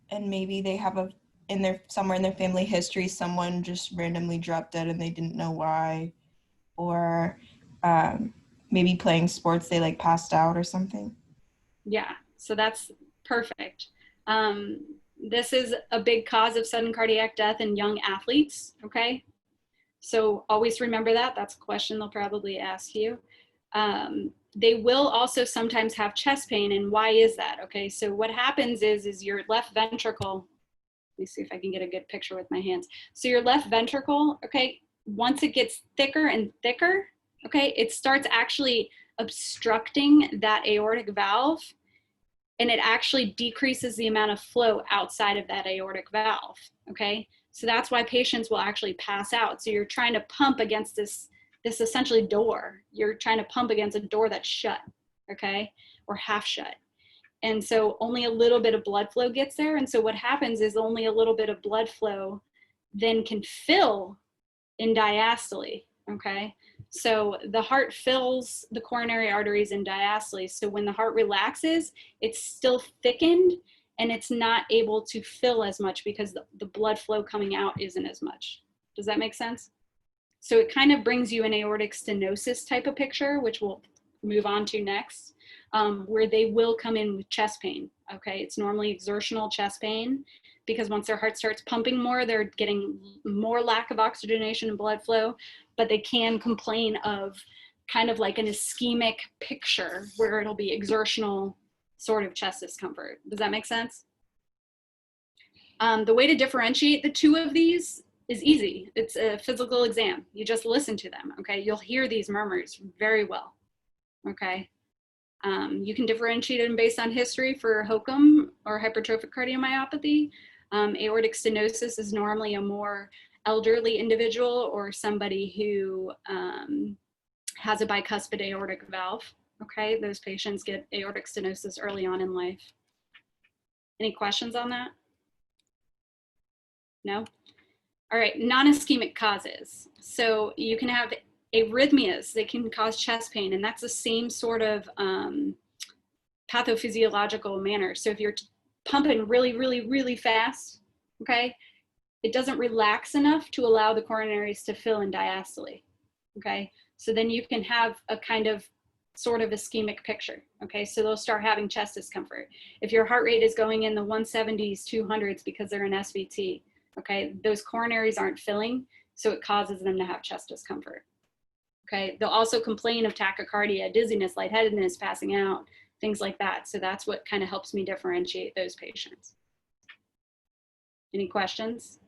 and maybe they have somewhere in their family history, someone just randomly dropped dead and they didn't know why, or maybe playing sports, they like passed out or something. Yeah, so that's perfect. This is a big cause of sudden cardiac death in young athletes, okay? So always remember that. That's a question they'll probably ask you. They will also sometimes have chest pain, and why is that? Okay, so what happens is your left ventricle, let me see if I can get a good picture with my hands. So your left ventricle, okay, once it gets thicker and thicker, okay, it starts actually obstructing that aortic valve, and it actually decreases the amount of flow outside of that aortic valve, okay? So that's why patients will actually pass out. So you're trying to pump against this essentially door. You're trying to pump against a door that's shut, okay? Or half shut. And so only a little bit of blood flow gets there. And so what happens is only a little bit of blood flow then can fill in diastole, okay? So the heart fills the coronary arteries in diastole. So when the heart relaxes, it's still thickened and it's not able to fill as much because the blood flow coming out isn't as much. Does that make sense? So it kind of brings you an aortic stenosis type of picture, which we'll move on to next, where they will come in with chest pain, okay? It's normally exertional chest pain because once their heart starts pumping more, they're getting more lack of oxygenation and blood flow, but they can complain of kind of like an ischemic picture where it'll be exertional sort of chest discomfort. Does that make sense? The way to differentiate the two of these is easy. It's a physical exam. You just listen to them, okay? You'll hear these murmurs very well, okay? You can differentiate them based on history for HOCM or hypertrophic cardiomyopathy. Aortic stenosis is normally a more elderly individual or somebody who has a bicuspid aortic valve, okay? Those patients get aortic stenosis early on in life. Any questions on that? No? All right, non-ischemic causes. So you can have arrhythmias, they can cause chest pain, and that's the same sort of pathophysiological manner. So if you're pumping really, really, really fast, okay, it doesn't relax enough to allow the coronaries to fill in diastole, okay? So then you can have a kind of sort of ischemic picture, okay? So they'll start having chest discomfort. If your heart rate is going in the 170s, 200s because they're in SVT, okay, those coronaries aren't filling, so it causes them to have chest discomfort. Okay, they'll also complain of tachycardia, dizziness, lightheadedness, passing out, things like that. So that's what kind of helps me differentiate those patients. Any questions?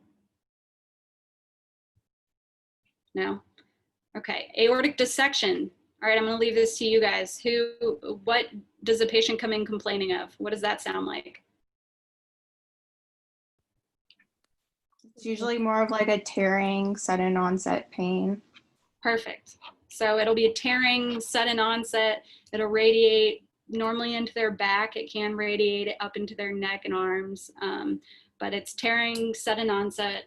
No? Okay, aortic dissection. All right, I'm gonna leave this to you guys. What does a patient come in complaining of? What does that sound like? It's usually more of like a tearing, sudden onset pain. Perfect. So it'll be a tearing, sudden onset. It'll radiate normally into their back. It can radiate up into their neck and arms, but it's tearing, sudden onset,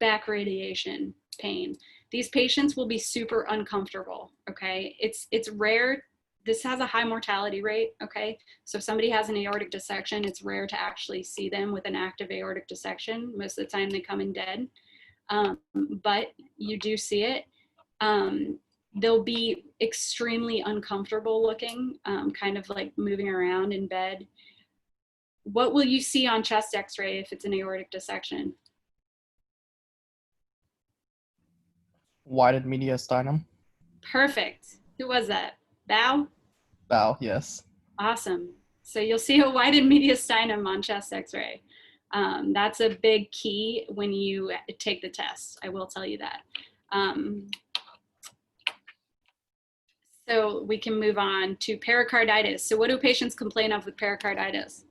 back radiation pain. These patients will be super uncomfortable, okay? It's rare. This has a high mortality rate, okay? So if somebody has an aortic dissection, it's rare to actually see them with an active aortic dissection. Most of the time they come in dead, but you do see it. They'll be extremely uncomfortable looking, kind of like moving around in bed. What will you see on chest x-ray if it's an aortic dissection? Widened mediastinum. Perfect. Who was that? Bow? Bow, yes. Awesome. So you'll see a widened mediastinum on chest x-ray. That's a big key when you take the test. I will tell you that. So we can move on to pericarditis. So what do patients complain of with pericarditis?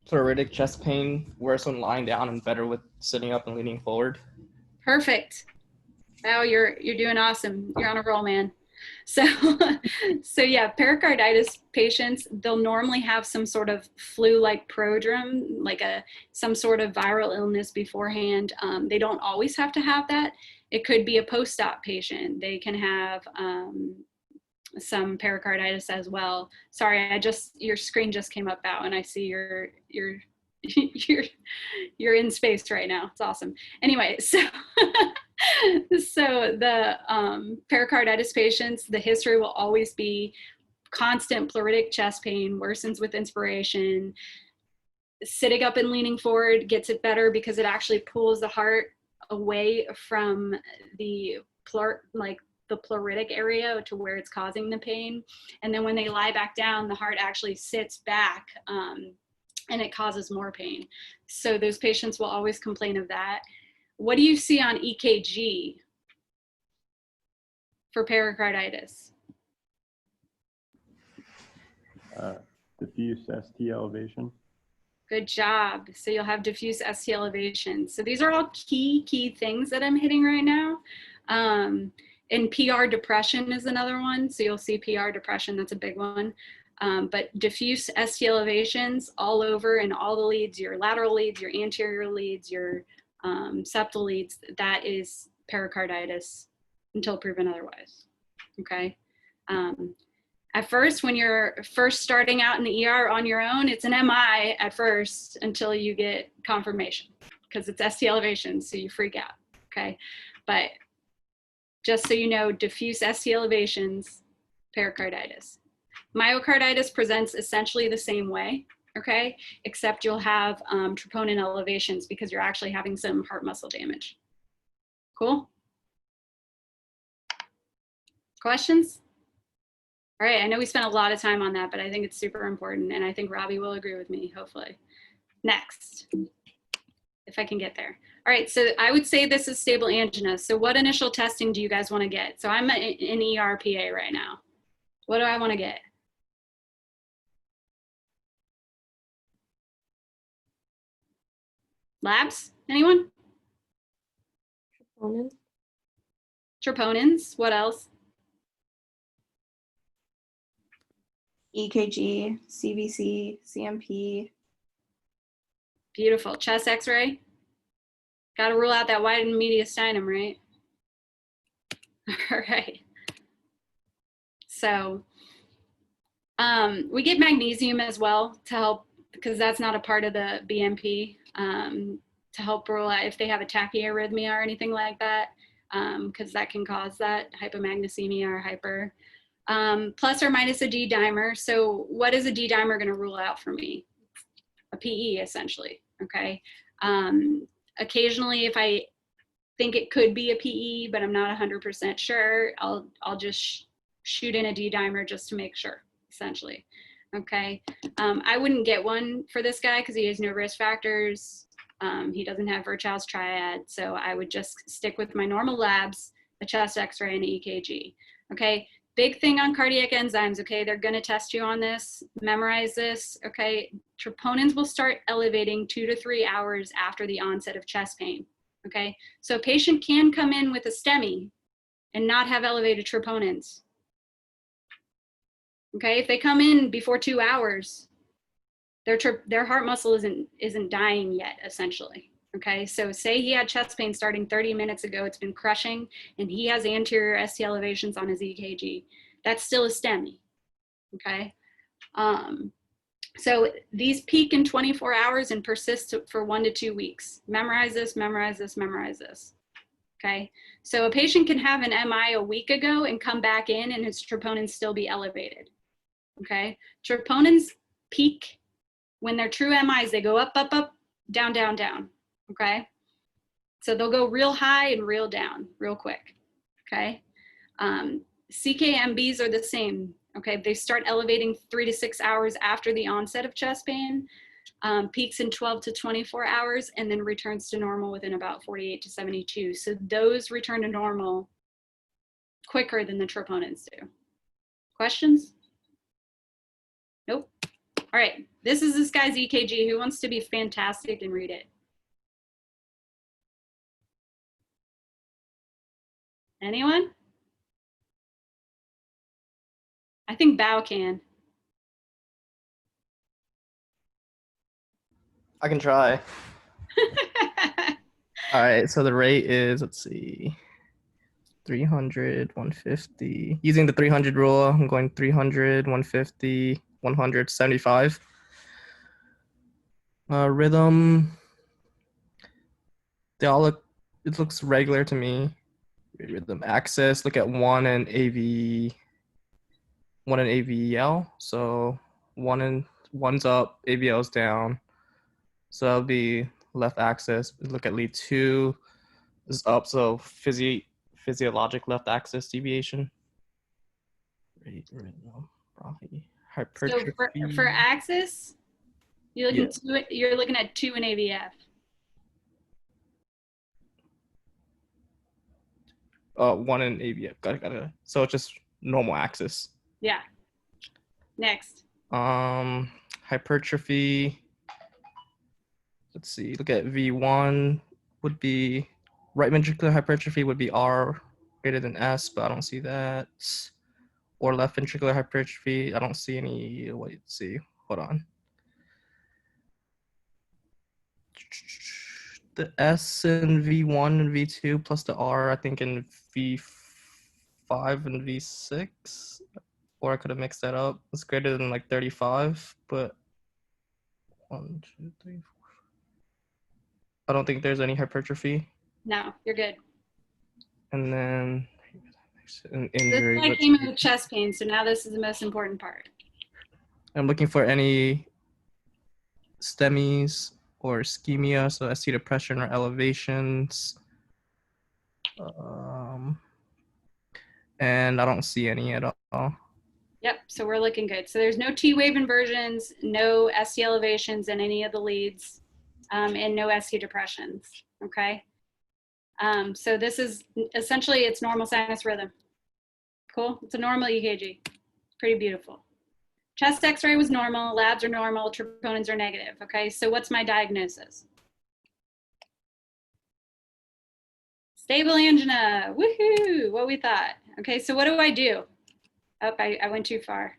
Pleuritic chest pain, worse when lying down and better with sitting up and leaning forward. Perfect. Wow, you're doing awesome. You're on a roll, man. So yeah, pericarditis patients, they'll normally have some sort of flu-like prodrome, like some sort of viral illness beforehand. They don't always have to have that. It could be a post-op patient. They can have some pericarditis as well. Sorry, your screen just came up out and I see you're in space right now. It's awesome. Anyway, so the pericarditis patients, the history will always be constant pleuritic chest pain, worsens with inspiration. Sitting up and leaning forward gets it better because it actually pulls the heart away from the pleuritic area to where it's causing the pain. And then when they lie back down, the heart actually sits back and it causes more pain. So those patients will always complain of that. What do you see on EKG for pericarditis? Diffuse ST elevation. Good job. So you'll have diffuse ST elevation. So these are all key things that I'm hitting right now. And PR depression is another one. So you'll see PR depression, that's a big one. But diffuse ST elevations all over in all the leads, your lateral leads, your anterior leads, your septal leads, that is pericarditis until proven otherwise, okay? At first, when you're first starting out in the ER on your own, it's an MI at first until you get confirmation, because it's ST elevation, so you freak out, okay? But just so you know, diffuse ST elevations, pericarditis. Myocarditis presents essentially the same way, okay? Except you'll have troponin elevations because you're actually having some heart muscle damage. Cool? Questions? All right, I know we spent a lot of time on that, but I think it's super important, and I think Robbie will agree with me, hopefully. Next, if I can get there. All right, so I would say this is stable angina. So what initial testing do you guys want to get? So I'm an ERPA right now. What do I want to get? Labs? Anyone? Troponins. Troponins. What else? EKG, CVC, CMP. Beautiful. Chest X-ray. Got to rule out that wide and mediastinum, right? All right. So we get magnesium as well to help, because that's not a part of the BMP, to help rule out if they have a tachyarrhythmia or anything like that, because that can cause that hypomagnesemia or hyper. Plus or minus a D dimer. So what is a D dimer going to rule out for me? A PE, essentially, okay? Occasionally, if I think it could be a PE, but I'm not 100% sure, I'll just shoot in a D dimer just to make sure, essentially, okay? I wouldn't get one for this guy because he has no risk factors. He doesn't have Virchow's triad, so I would just stick with my normal labs, a chest x-ray and an EKG, okay? Big thing on cardiac enzymes, okay? They're gonna test you on this, memorize this, okay? Troponins will start elevating 2 to 3 hours after the onset of chest pain, okay? So a patient can come in with a STEMI and not have elevated troponins, okay? If they come in before 2 hours, their heart muscle isn't dying yet, essentially, okay? So say he had chest pain starting 30 minutes ago, it's been crushing, and he has anterior ST elevations on his EKG. That's still a STEMI, okay? So these peak in 24 hours and persist for 1 to 2 weeks. Memorize this, memorize this, memorize this, okay? So a patient can have an MI a week ago and come back in and his troponins still be elevated, okay? Troponins peak when they're true MIs, they go up, up, up, down, down, down, okay? So they'll go real high and real down, real quick, okay? CKMBs are the same, okay? They start elevating 3 to 6 hours after the onset of chest pain, peaks in 12 to 24 hours, and then returns to normal within about 48 to 72. So those return to normal quicker than the troponins do. Questions? Nope. All right, this is this guy's EKG. Who wants to be fantastic and read it? Anyone? I think Bao can. I can try. All right, so the rate is, let's see, 300, 150. Using the 300 rule, I'm going 300, 150, 175. Rhythm, they all look, it looks regular to me. Rhythm axis, look at one and AVL. So one's up, AVL's down. So that'll be left axis. Look at lead 2 is up, so physiologic left axis deviation. Hypertrophy. So for axis, you're looking at 2 in AVF. One in AVF. Got it. So it's just normal axis. Yeah. Next. Hypertrophy. Let's see. Look at V1 would be right ventricular hypertrophy would be R greater than S, but I don't see that. Or left ventricular hypertrophy. I don't see any. Wait, let's see. Hold on. The S in V1 and V2 plus the R, I think, in V5 and V6. Or I could have mixed that up. It's greater than like 35, but 1, 2, 3, 4. I don't think there's any hypertrophy. No, you're good. And then an This injury. guy came in with chest pain, so now this is the most important part. I'm looking for any STEMIs or ischemia, so ST depression or elevations. And I don't see any at all. Yep, so we're looking good. So there's no T-wave inversions, no ST elevations in any of the leads, and no ST depressions, okay? So this is essentially, it's normal sinus rhythm. Cool, it's a normal EKG, pretty beautiful. Chest x-ray was normal, labs are normal, troponins are negative, okay? So what's my diagnosis? Stable angina, woohoo, what we thought. Okay, so what do I do? Oh, I went too far.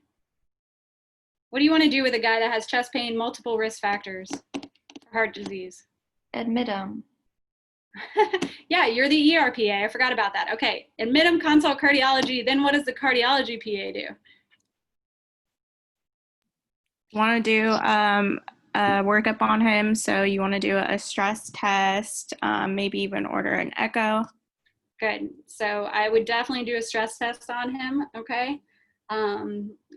What do you want to do with a guy that has chest pain, multiple risk factors for heart disease? Admit him. Yeah, you're the ERPA, I forgot about that. Okay, admit him, consult cardiology, then what does the cardiology PA do? Want to do a workup on him, so you want to do a stress test, maybe even order an echo. Good, so I would definitely do a stress test on him, okay?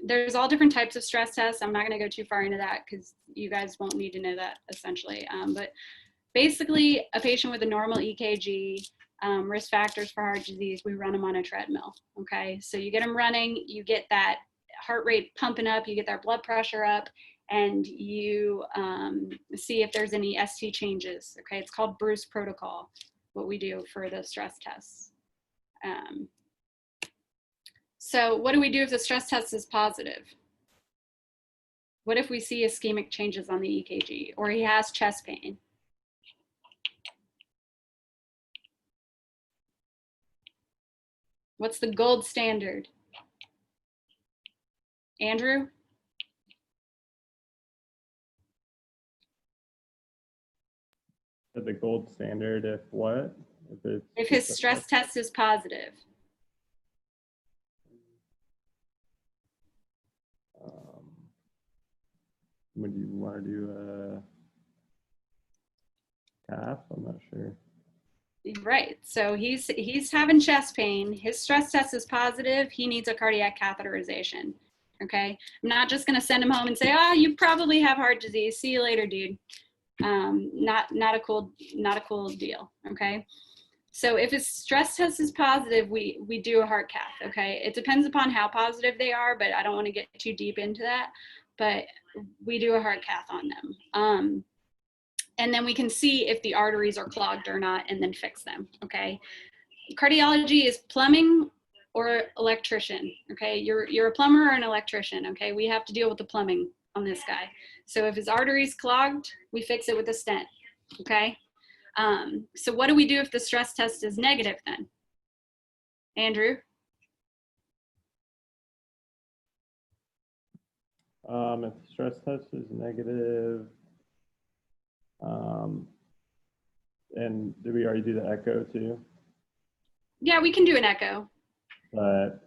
There's all different types of stress tests. I'm not going to go too far into that because you guys won't need to know that essentially. But basically, a patient with a normal EKG, risk factors for heart disease, we run them on a treadmill, okay? So you get them running, you get that heart rate pumping up, you get their blood pressure up, and you see if there's any ST changes, okay? It's called Bruce protocol, what we do for the stress tests. So what do we do if the stress test is positive? What if we see ischemic changes on the EKG or he has chest pain? What's the gold standard? Andrew? The gold standard if what? If his stress test is positive. Would you want to do a cath? I'm not sure. Right, so he's having chest pain, his stress test is positive, he needs a cardiac catheterization, okay? I'm not just gonna send him home and say, oh, you probably have heart disease, see you later, dude. Not a cool deal, okay? So if his stress test is positive, we do a heart cath, okay? It depends upon how positive they are, but I don't wanna get too deep into that, but we do a heart cath on them. And then we can see if the arteries are clogged or not and then fix them, okay? Cardiology is plumbing or electrician, okay? You're a plumber or an electrician, okay? We have to deal with the plumbing on this guy. So if his artery's clogged, we fix it with a stent, okay? So what do we do if the stress test is negative then? Andrew? If the stress test is negative, and did we already do the echo too? Yeah, we can do an echo. But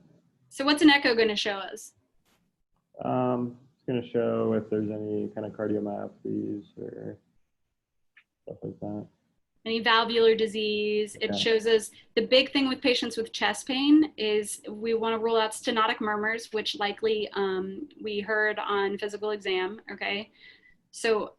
so what's an echo going to show us? It's going to show if there's any kind of cardiomyopathies or stuff like that. Any valvular disease. It shows us the big thing with patients with chest pain is we want to rule out stenotic murmurs, which likely we heard on physical exam, okay? So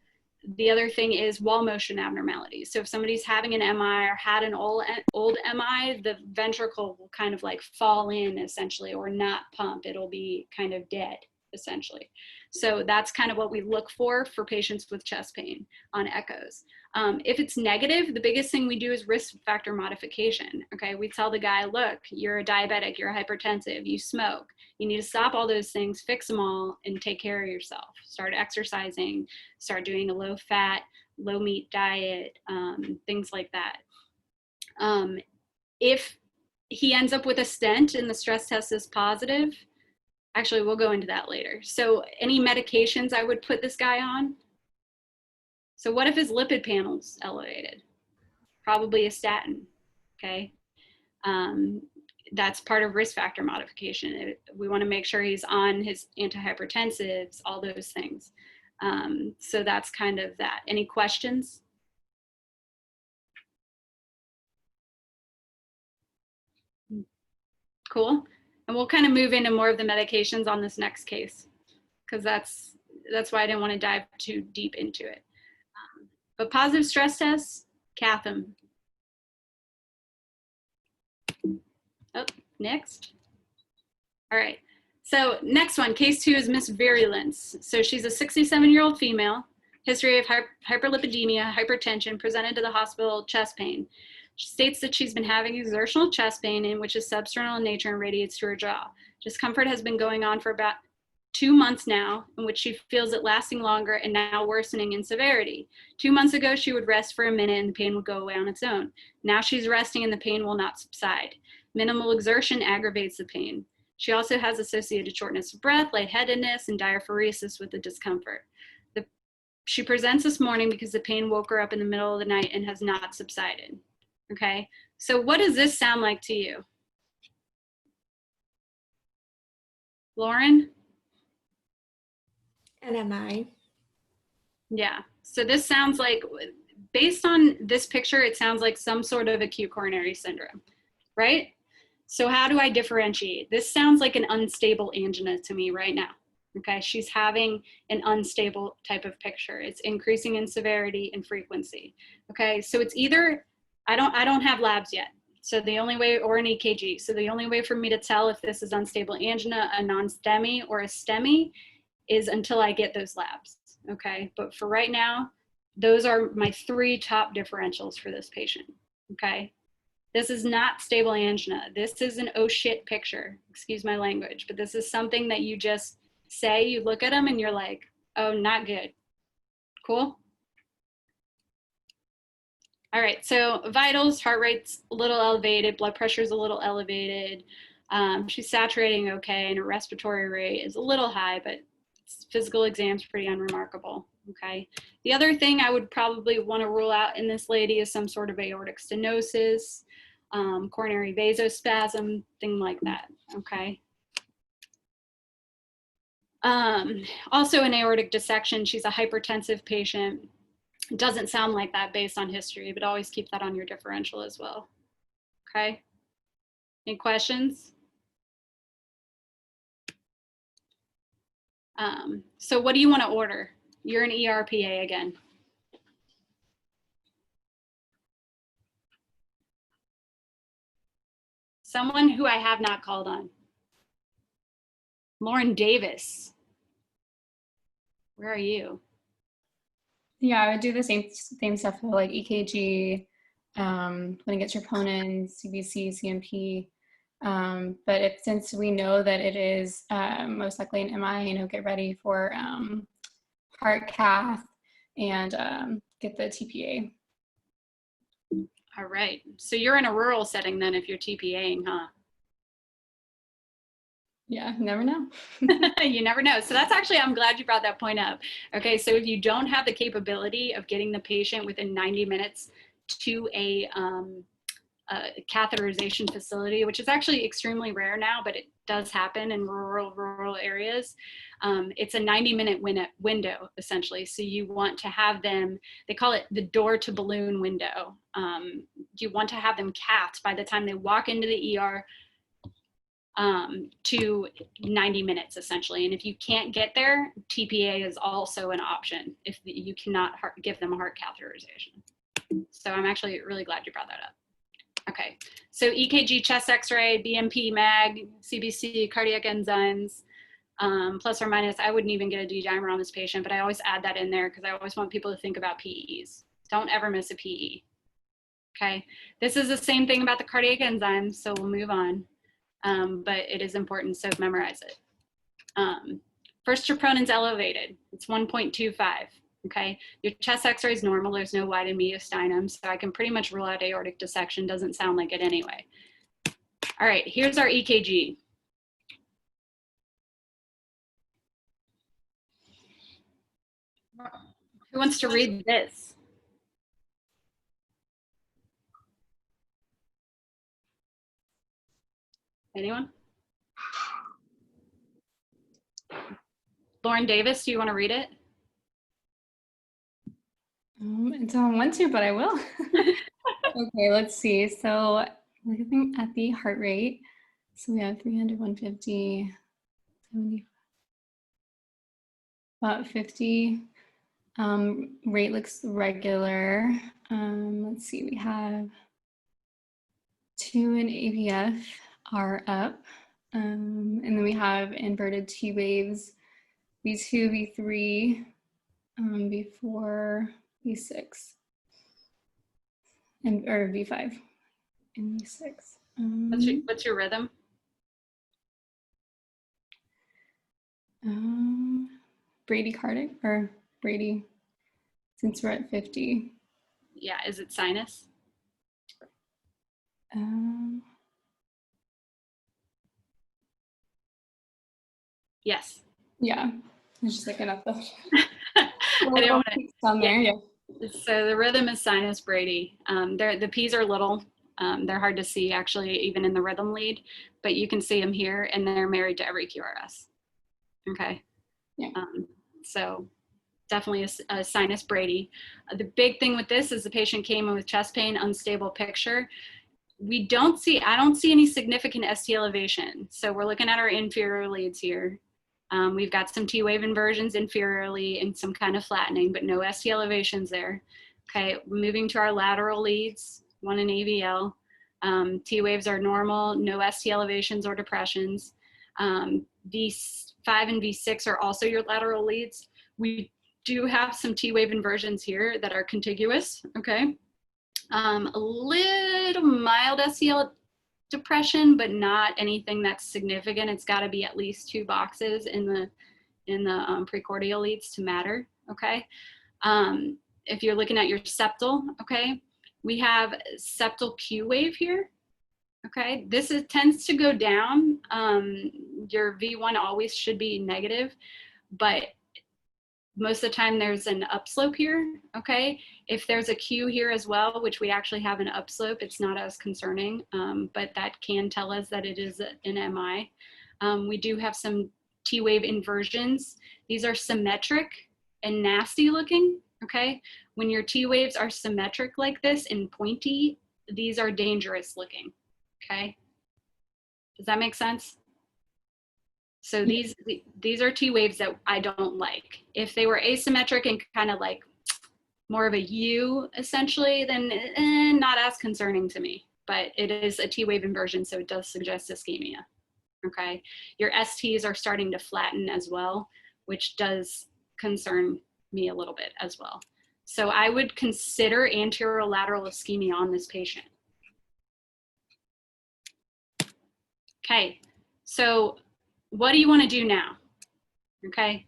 the other thing is wall motion abnormalities. So if somebody's having an MI or had an old MI, the ventricle will kind of like fall in essentially or not pump. It'll be kind of dead essentially. So that's kind of what we look for patients with chest pain on echoes. If it's negative, the biggest thing we do is risk factor modification. Okay, we tell the guy, look, you're a diabetic, you're a hypertensive, you smoke. You need to stop all those things, fix them all, and take care of yourself. Start exercising, start doing a low fat, low meat diet, things like that. If he ends up with a stent and the stress test is positive. Actually, we'll go into that later. So any medications I would put this guy on? So what if his lipid panel's elevated? Probably a statin, okay? That's part of risk factor modification. We wanna make sure he's on his antihypertensives, all those things. So that's kind of that. Any questions? Cool. And we'll kind of move into more of the medications on this next case, because that's why I didn't want to dive too deep into it. But positive stress tests, cath him. Oh, next. All right. So next one, case 2 is Miss Virulence. So she's a 67-year-old female, history of hyperlipidemia, hypertension, presented to the hospital, chest pain. She states that she's been having exertional chest pain, in which is substernal in nature and radiates to her jaw. Discomfort has been going on for about 2 months now, in which she feels it lasting longer and now worsening in severity. 2 months ago, she would rest for a minute and the pain would go away on its own. Now she's resting and the pain will not subside. Minimal exertion aggravates the pain. She also has associated shortness of breath, lightheadedness, and diaphoresis with the discomfort. She presents this morning because the pain woke her up in the middle of the night and has not subsided. Okay, so what does this sound like to you? Lauren? An MI. Yeah, so this sounds like, based on this picture, it sounds like some sort of acute coronary syndrome, right? So how do I differentiate? This sounds like an unstable angina to me right now. Okay, she's having an unstable type of picture. It's increasing in severity and frequency. Okay, so it's either, I don't have labs yet. So the only way, or an EKG. So the only way for me to tell if this is unstable angina, a non-STEMI, or a STEMI is until I get those labs. Okay, but for right now, those are my 3 top differentials for this patient. Okay, this is not stable angina. This is an oh shit picture. Excuse my language, but this is something that you just say, you look at them and you're like, oh, not good. Cool. All right, so vitals, heart rate's a little elevated, blood pressure's a little elevated. She's saturating okay, and her respiratory rate is a little high, but physical exam's pretty unremarkable, okay? The other thing I would probably wanna rule out in this lady is some sort of aortic stenosis, coronary vasospasm, thing like that, okay? Also an aortic dissection, she's a hypertensive patient. It doesn't sound like that based on history, but always keep that on your differential as well. Okay? Any questions? So what do you want to order? You're an ERPA again. Someone who I have not called on. Lauren Davis. Where are you? Yeah, I would do the same stuff like EKG, when it gets your troponin, CBC, CMP. But since we know that it is most likely an MI, get ready for heart cath and get the TPA. All right. So you're in a rural setting then if you're TPAing, huh? Yeah, you never know. You never know. So that's actually, I'm glad you brought that point up. Okay, so if you don't have the capability of getting the patient within 90 minutes to a catheterization facility, which is actually extremely rare now, but it does happen in rural areas. It's a 90-minute window, essentially. So you want to have them, they call it the door to balloon window. You want to have them cathed by the time they walk into the ER to 90 minutes, essentially. And if you can't get there, TPA is also an option if you cannot give them a heart catheterization. So I'm actually really glad you brought that up. Okay, so EKG, chest x-ray, BMP, MAG, CBC, cardiac enzymes, plus or minus. I wouldn't even get a D-dimer on this patient, but I always add that in there because I always want people to think about PEs. Don't ever miss a PE. Okay, this is the same thing about the cardiac enzymes, so we'll move on. But it is important, so memorize it. First troponin's elevated. It's 1.25. Okay, your chest x-ray is normal. There's no wide and mediastinum, so I can pretty much rule out aortic dissection. Doesn't sound like it anyway. All right, here's our EKG. Who wants to read this? Anyone? Lauren Davis, do you want to read it? I don't want to, but I will. Okay, let's see. So looking at the heart rate. So we have 300, 150, 70, about 50. Rate looks regular. Let's see, we have 2 in AVF are up. And then we have inverted T waves, V2, V3, V4, V6, and or V5 and V6. What's your rhythm? Bradycardic or Brady, since we're at 50. Yeah, is it sinus? Yes. Yeah, it's just like enough though. I don't want to. Down there, yeah. So the rhythm is sinus Brady. The P's are little. They're hard to see actually, even in the rhythm lead, but you can see them here, and they're married to every QRS. Okay. Yeah. So definitely a sinus Brady. The big thing with this is the patient came in with chest pain, unstable picture. I don't see any significant ST elevation. So we're looking at our inferior leads here. We've got some T-wave inversions inferiorly and some kind of flattening, but no ST elevations there. Okay, moving to our lateral leads, 1 in AVL. T-waves are normal, no ST elevations or depressions. V5 and V6 are also your lateral leads. We do have some T-wave inversions here that are contiguous, okay? A little mild SEL depression, but not anything that's significant. It's got to be at least 2 boxes in the precordial leads to matter, okay? If you're looking at your septal, okay, we have septal Q wave here, okay? This tends to go down. Your V1 always should be negative, but most of the time there's an upslope here, okay? If there's a Q here as well, which we actually have an upslope, it's not as concerning, but that can tell us that it is an MI. We do have some T-wave inversions. These are symmetric and nasty looking, okay? When your T-waves are symmetric like this and pointy, these are dangerous looking, okay? Does that make sense? So these are T-waves that I don't like. If they were asymmetric and kind of like more of a U essentially, then not as concerning to me, but it is a T-wave inversion, so it does suggest ischemia, okay? Your STs are starting to flatten as well, which does concern me a little bit as well. So I would consider anterolateral ischemia on this patient. Okay, so what do you want to do now? Okay,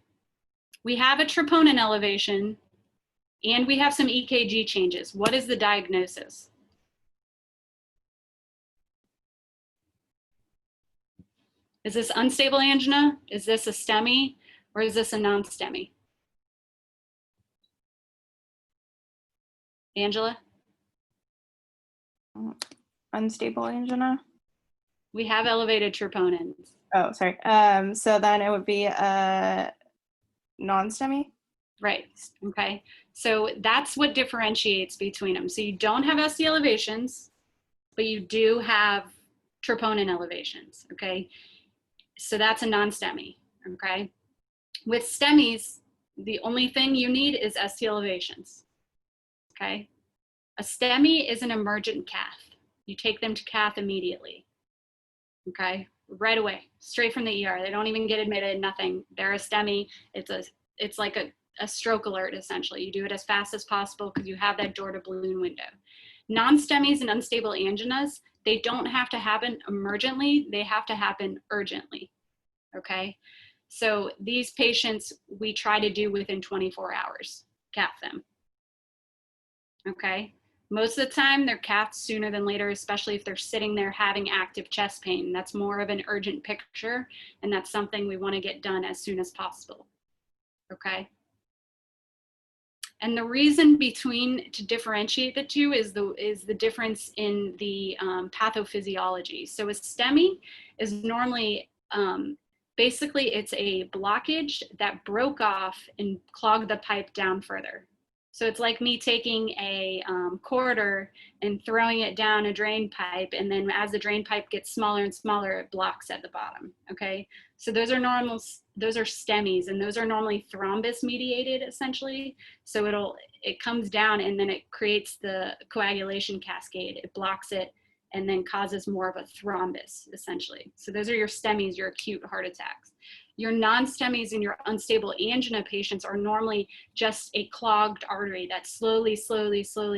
we have a troponin elevation and we have some EKG changes. What is the diagnosis? Is this unstable angina? Is this a STEMI? Or is this a non-STEMI? Angela? Unstable angina. We have elevated troponins. Oh, sorry. So then it would be a non-STEMI? Right, okay. So that's what differentiates between them. So you don't have ST elevations, but you do have troponin elevations, okay? So that's a non-STEMI, okay? With STEMIs, the only thing you need is ST elevations, okay? A STEMI is an emergent cath. You take them to cath immediately, okay? Right away, straight from the ER. They don't even get admitted, nothing. They're a STEMI. It's like a stroke alert, essentially. You do it as fast as possible because you have that door to balloon window. Non-STEMIs and unstable anginas, they don't have to happen emergently. They have to happen urgently, okay? So these patients, we try to do within 24 hours, cath them, okay? Most of the time, they're cathed sooner than later, especially if they're sitting there having active chest pain. That's more of an urgent picture, and that's something we want to get done as soon as possible. Okay? And the reason to differentiate the two is the difference in the pathophysiology. So a STEMI is normally, basically it's a blockage that broke off and clogged the pipe down further. So it's like me taking a quarter and throwing it down a drain pipe, and then as the drain pipe gets smaller and smaller, it blocks at the bottom, okay? So those are STEMIs, and those are normally thrombus mediated, essentially. So it comes down and then it creates the coagulation cascade. It blocks it and then causes more of a thrombus, essentially. So those are your STEMIs, your acute heart attacks. Your non-STEMIs and your unstable angina patients are normally just a clogged artery that slowly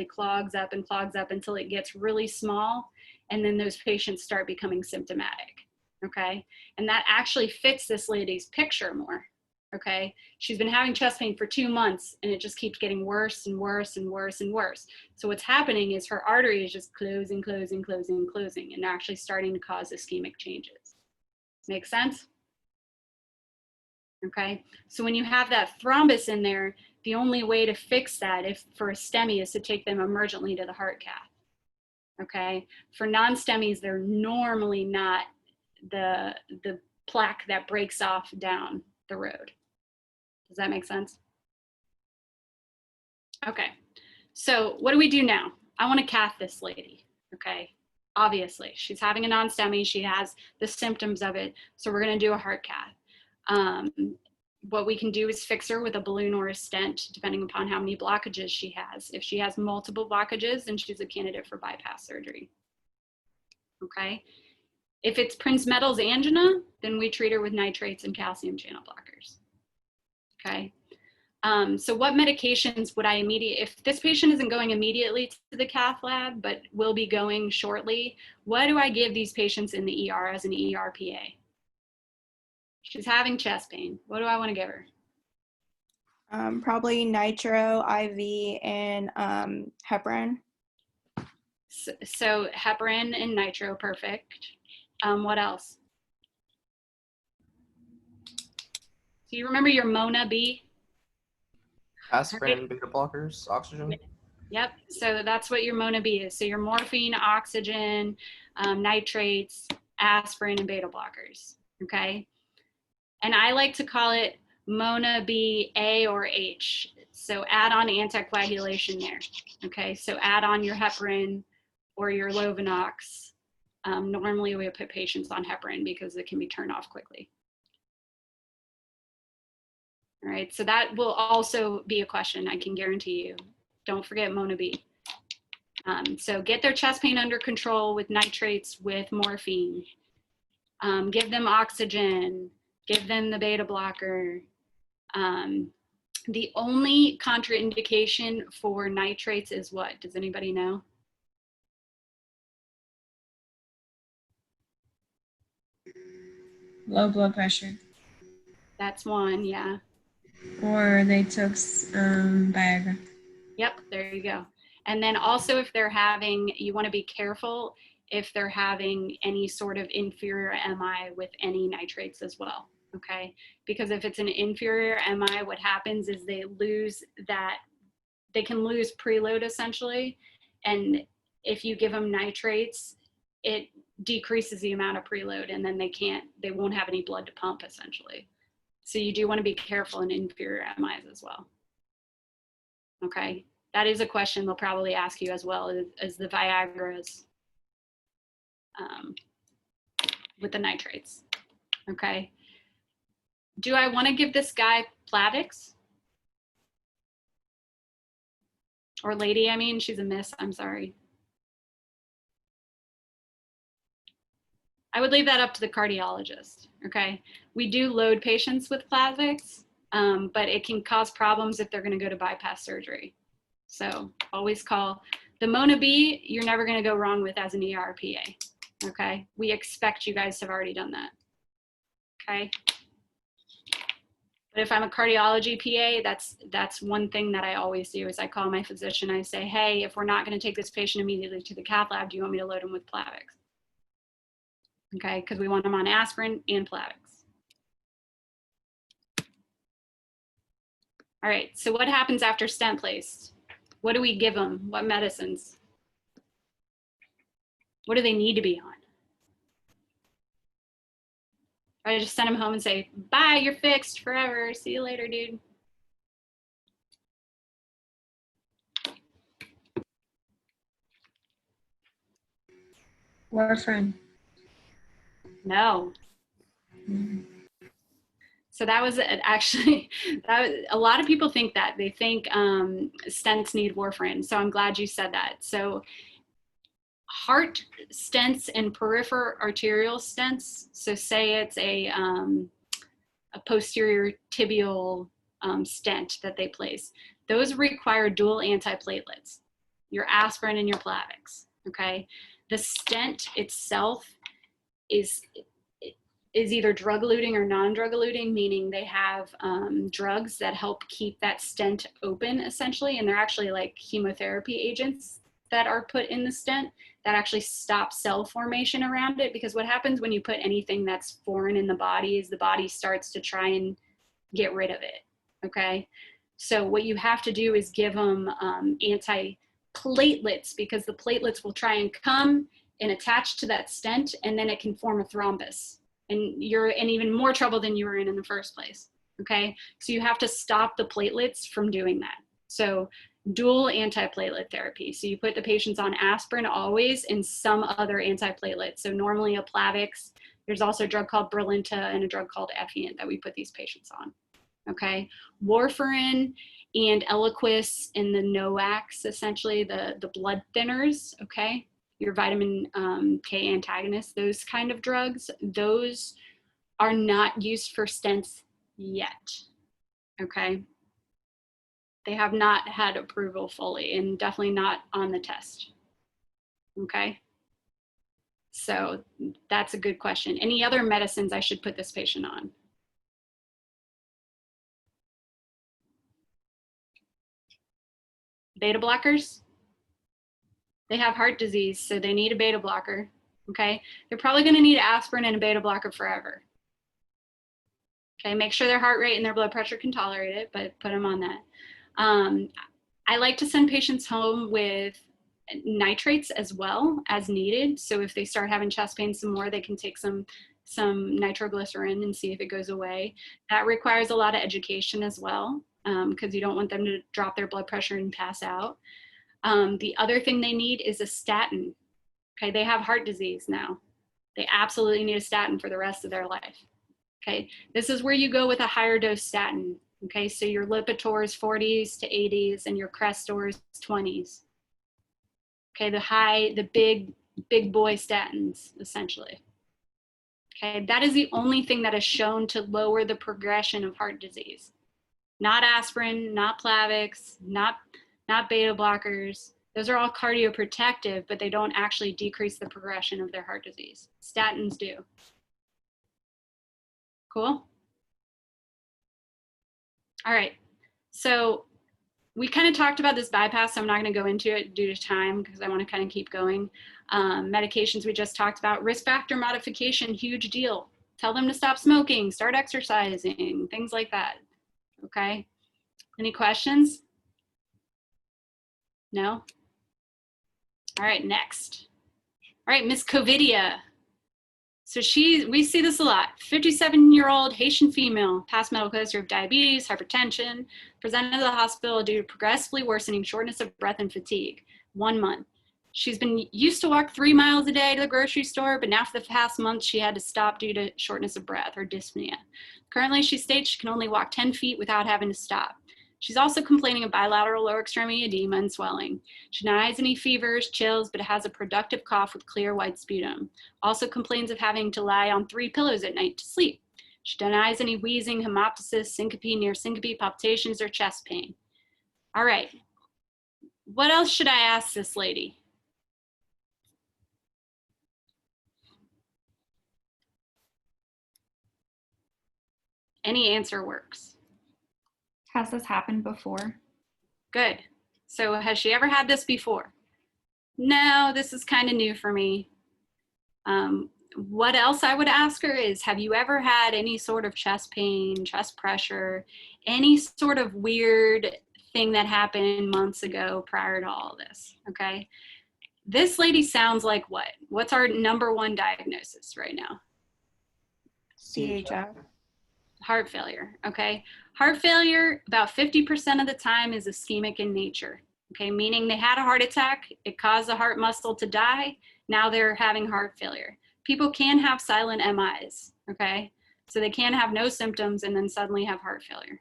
clogs up until it gets really small, and then those patients start becoming symptomatic, okay? And that actually fits this lady's picture more, okay? She's been having chest pain for 2 months, and it just keeps getting worse and worse and worse and worse. So what's happening is her artery is just closing, and actually starting to cause ischemic changes. Make sense? Okay, so when you have that thrombus in there, the only way to fix that for a STEMI is to take them emergently to the heart cath. Okay, for non-STEMIs, they're normally not the plaque that breaks off down the road. Does that make sense? Okay, so what do we do now? I want to cath this lady, okay? Obviously, she's having a non-STEMI, she has the symptoms of it, so we're going to do a heart cath. What we can do is fix her with a balloon or a stent, depending upon how many blockages she has. If she has multiple blockages, then she's a candidate for bypass surgery. Okay. If it's Prince-Metal's angina, then we treat her with nitrates and calcium channel blockers. Okay. So what medications would I if this patient isn't going immediately to the cath lab, but will be going shortly, what do I give these patients in the ER as an ERPA? She's having chest pain. What do I want to give her? Probably nitro, IV, and heparin. So heparin and nitro, perfect. What else? Do you remember your Mona B? Aspirin, beta blockers, oxygen. Yep, so that's what your Mona B is. So your morphine, oxygen, nitrates, aspirin, and beta blockers, okay? And I like to call it Mona B A or H. So add on anticoagulation there. Okay, so add on your heparin or your Lovenox. Normally we put patients on heparin because it can be turned off quickly. All right, so that will also be a question, I can guarantee you. Don't forget Mona B. So get their chest pain under control with nitrates, with morphine. Give them oxygen. Give them the beta blocker. The only contraindication for nitrates is what? Does anybody know? Low blood pressure. That's one, yeah. Or they took Viagra. Yep, there you go. And then also if they're having, you want to be careful if they're having any sort of inferior MI with any nitrates as well. Okay, because if it's an inferior MI, what happens is they can lose preload essentially. And if you give them nitrates, it decreases the amount of preload, and then they won't have any blood to pump essentially. So you do want to be careful in inferior MIs as well. Okay, that is a question they'll probably ask you as well as the Viagras with the nitrates. Okay. Do I want to give this guy Plavix? Or lady, I mean, she's a miss, I'm sorry. I would leave that up to the cardiologist, okay? We do load patients with Plavix, but it can cause problems if they're gonna go to bypass surgery. So always call. The Mona B, you're never gonna go wrong with as an ERPA, okay? We expect you guys to have already done that, okay? But if I'm a cardiology PA, that's one thing that I always do is I call my physician. I say, hey, if we're not going to take this patient immediately to the cath lab, do you want me to load him with Plavix? Okay, because we want them on aspirin and Plavix. All right, so what happens after stent placed? What do we give them? What medicines? What do they need to be on? I just send them home and say, bye, you're fixed forever. See you later, dude. Warfarin. No. So that was actually, a lot of people think that. They think stents need warfarin. So I'm glad you said that. So heart stents and peripheral arterial stents, so say it's a posterior tibial stent that they place, those require dual antiplatelets, your aspirin and your Plavix, okay? The stent itself is either drug-eluting or non-drug-eluting, meaning they have drugs that help keep that stent open, essentially, and they're actually like chemotherapy agents that are put in the stent that actually stop cell formation around it, because what happens when you put anything that's foreign in the body is the body starts to try and get rid of it, okay? So what you have to do is give them anti-platelets, because the platelets will try and come and attach to that stent, and then it can form a thrombus. And you're in even more trouble than you were in the first place, okay? So you have to stop the platelets from doing that. So dual antiplatelet therapy. So you put the patients on aspirin always and some other antiplatelet. So normally a Plavix, there's also a drug called Brilinta and a drug called Effient that we put these patients on, okay? Warfarin and Eliquis and the NOACs, essentially the blood thinners, okay? Your vitamin K antagonists, those kind of drugs, those are not used for stents yet, okay? They have not had approval fully and definitely not on the test, okay? So that's a good question. Any other medicines I should put this patient on? Beta blockers? They have heart disease, so they need a beta blocker, okay? They're probably gonna need aspirin and a beta blocker forever. Okay, make sure their heart rate and their blood pressure can tolerate it, but put them on that. I like to send patients home with nitrates as well as needed. So if they start having chest pain some more, they can take some nitroglycerin and see if it goes away. That requires a lot of education as well, because you don't want them to drop their blood pressure and pass out. The other thing they need is a statin. Okay, they have heart disease now. They absolutely need a statin for the rest of their life. Okay, this is where you go with a higher dose statin. Okay, so your Lipitor's 40s to 80s and your Crestor's 20s. Okay, the big boy statins, essentially. Okay, that is the only thing that is shown to lower the progression of heart disease. Not aspirin, not Plavix, not beta blockers. Those are all cardioprotective, but they don't actually decrease the progression of their heart disease. Statins do. Cool? All right, so we kind of talked about this bypass, so I'm not going to go into it due to time because I want to kind of keep going. Medications we just talked about. Risk factor modification, huge deal. Tell them to stop smoking, start exercising, things like that. Okay? Any questions? No? All right, next. All right, Miss Covidia. So we see this a lot. 57-year-old Haitian female, past medical history of diabetes, hypertension, presented to the hospital due to progressively worsening shortness of breath and fatigue, 1 month. She's been used to walk 3 miles a day to the grocery store, but now for the past month, she had to stop due to shortness of breath or dyspnea. Currently, she states she can only walk 10 feet without having to stop. She's also complaining of bilateral lower extremity edema and swelling. She denies any fevers, chills, but has a productive cough with clear white sputum. Also complains of having to lie on 3 pillows at night to sleep. She denies any wheezing, hemoptysis, syncope, near syncope, palpitations, or chest pain. All right. What else should I ask this lady? Any answer works. Has this happened before? Good. So has she ever had this before? No, this is kind of new for me. What else I would ask her is, have you ever had any sort of chest pain, chest pressure, any sort of weird thing that happened months ago prior to all this? Okay. This lady sounds like what? What's our number one diagnosis right now? CHF. Heart failure. Okay. Heart failure, about 50% of the time, is ischemic in nature. Okay. Meaning they had a heart attack, it caused the heart muscle to die. Now they're having heart failure. People can have silent MIs. Okay. So they can have no symptoms and then suddenly have heart failure.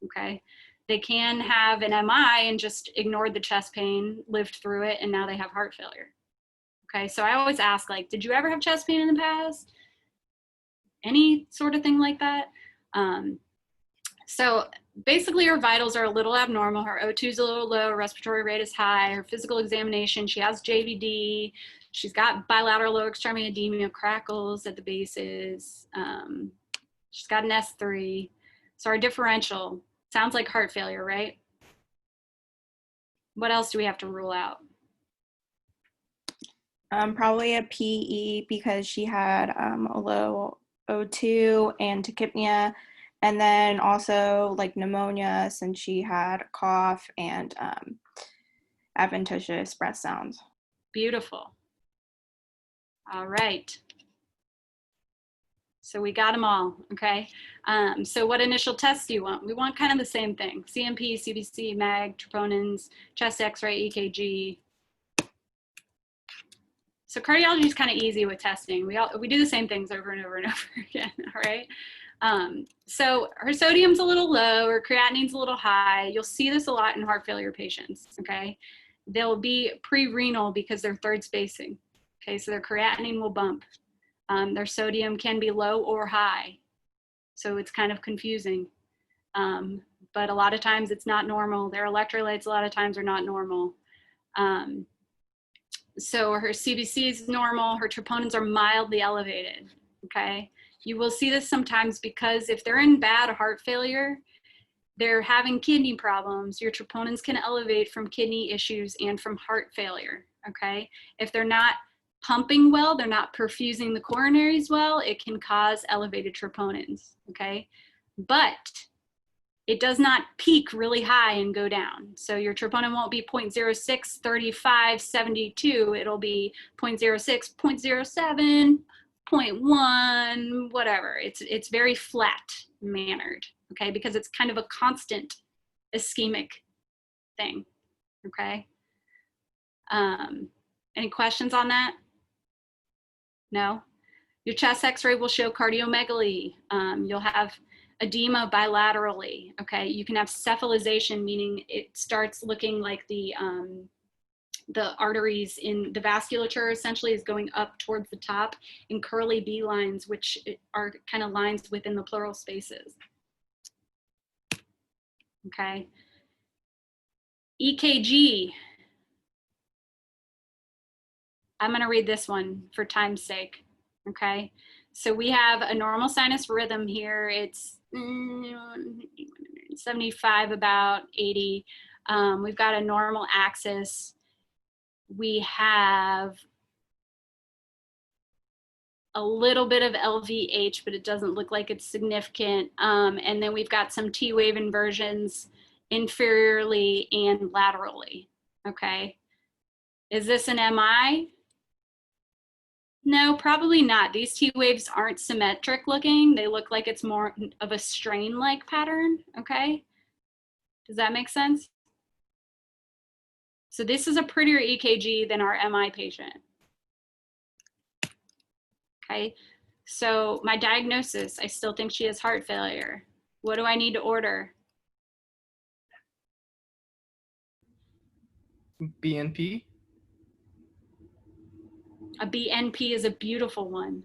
Okay. They can have an MI and just ignored the chest pain, lived through it, and now they have heart failure. Okay. So I always ask, like, did you ever have chest pain in the past? Any sort of thing like that? So basically her vitals are a little abnormal. Her O2 is a little low, her respiratory rate is high, her physical examination, she has JVD, she's got bilateral lower extremity edema, crackles at the bases, she's got an S3. So our differential sounds like heart failure, right? What else do we have to rule out? Probably a PE because she had a low O2 and tachypnea, and then also like pneumonia since she had cough and adventitious breath sounds. Beautiful. All right. So we got them all, okay? So what initial tests do you want? We want kind of the same thing. CMP, CBC, MAG, troponins, chest x-ray, EKG. So cardiology is kind of easy with testing. We do the same things over and over and over again, all right? So her sodium's a little low, her creatinine's a little high. You'll see this a lot in heart failure patients, okay? They'll be pre-renal because they're third spacing, okay? So their creatinine will bump. Their sodium can be low or high. So it's kind of confusing. But a lot of times it's not normal. Their electrolytes a lot of times are not normal. So her CBC is normal, her troponins are mildly elevated, okay? You will see this sometimes because if they're in bad heart failure, they're having kidney problems, your troponins can elevate from kidney issues and from heart failure, okay? If they're not pumping well, they're not perfusing the coronaries well, it can cause elevated troponins, okay? But it does not peak really high and go down. So your troponin won't be 0.06, 35, 72. It'll be 0.06, 0.07, 0.1, whatever. It's very flat mannered, okay? Because it's kind of a constant ischemic thing, okay? Any questions on that? No? Your chest x-ray will show cardiomegaly. You'll have edema bilaterally, okay? You can have cephalization, meaning it starts looking like the arteries in the vasculature essentially is going up towards the top in curly B lines, which are kind of lines within the pleural spaces, okay? EKG. I'm gonna read this one for time's sake, okay? So we have a normal sinus rhythm here. It's 75, about 80. We've got a normal axis. We have a little bit of LVH, but it doesn't look like it's significant. And then we've got some T-wave inversions inferiorly and laterally, okay? Is this an MI? No, probably not. These T waves aren't symmetric looking. They look like it's more of a strain-like pattern, okay? Does that make sense? So this is a prettier EKG than our MI patient. Okay, so my diagnosis, I still think she has heart failure. What do I need to order? BNP. A BNP is a beautiful one.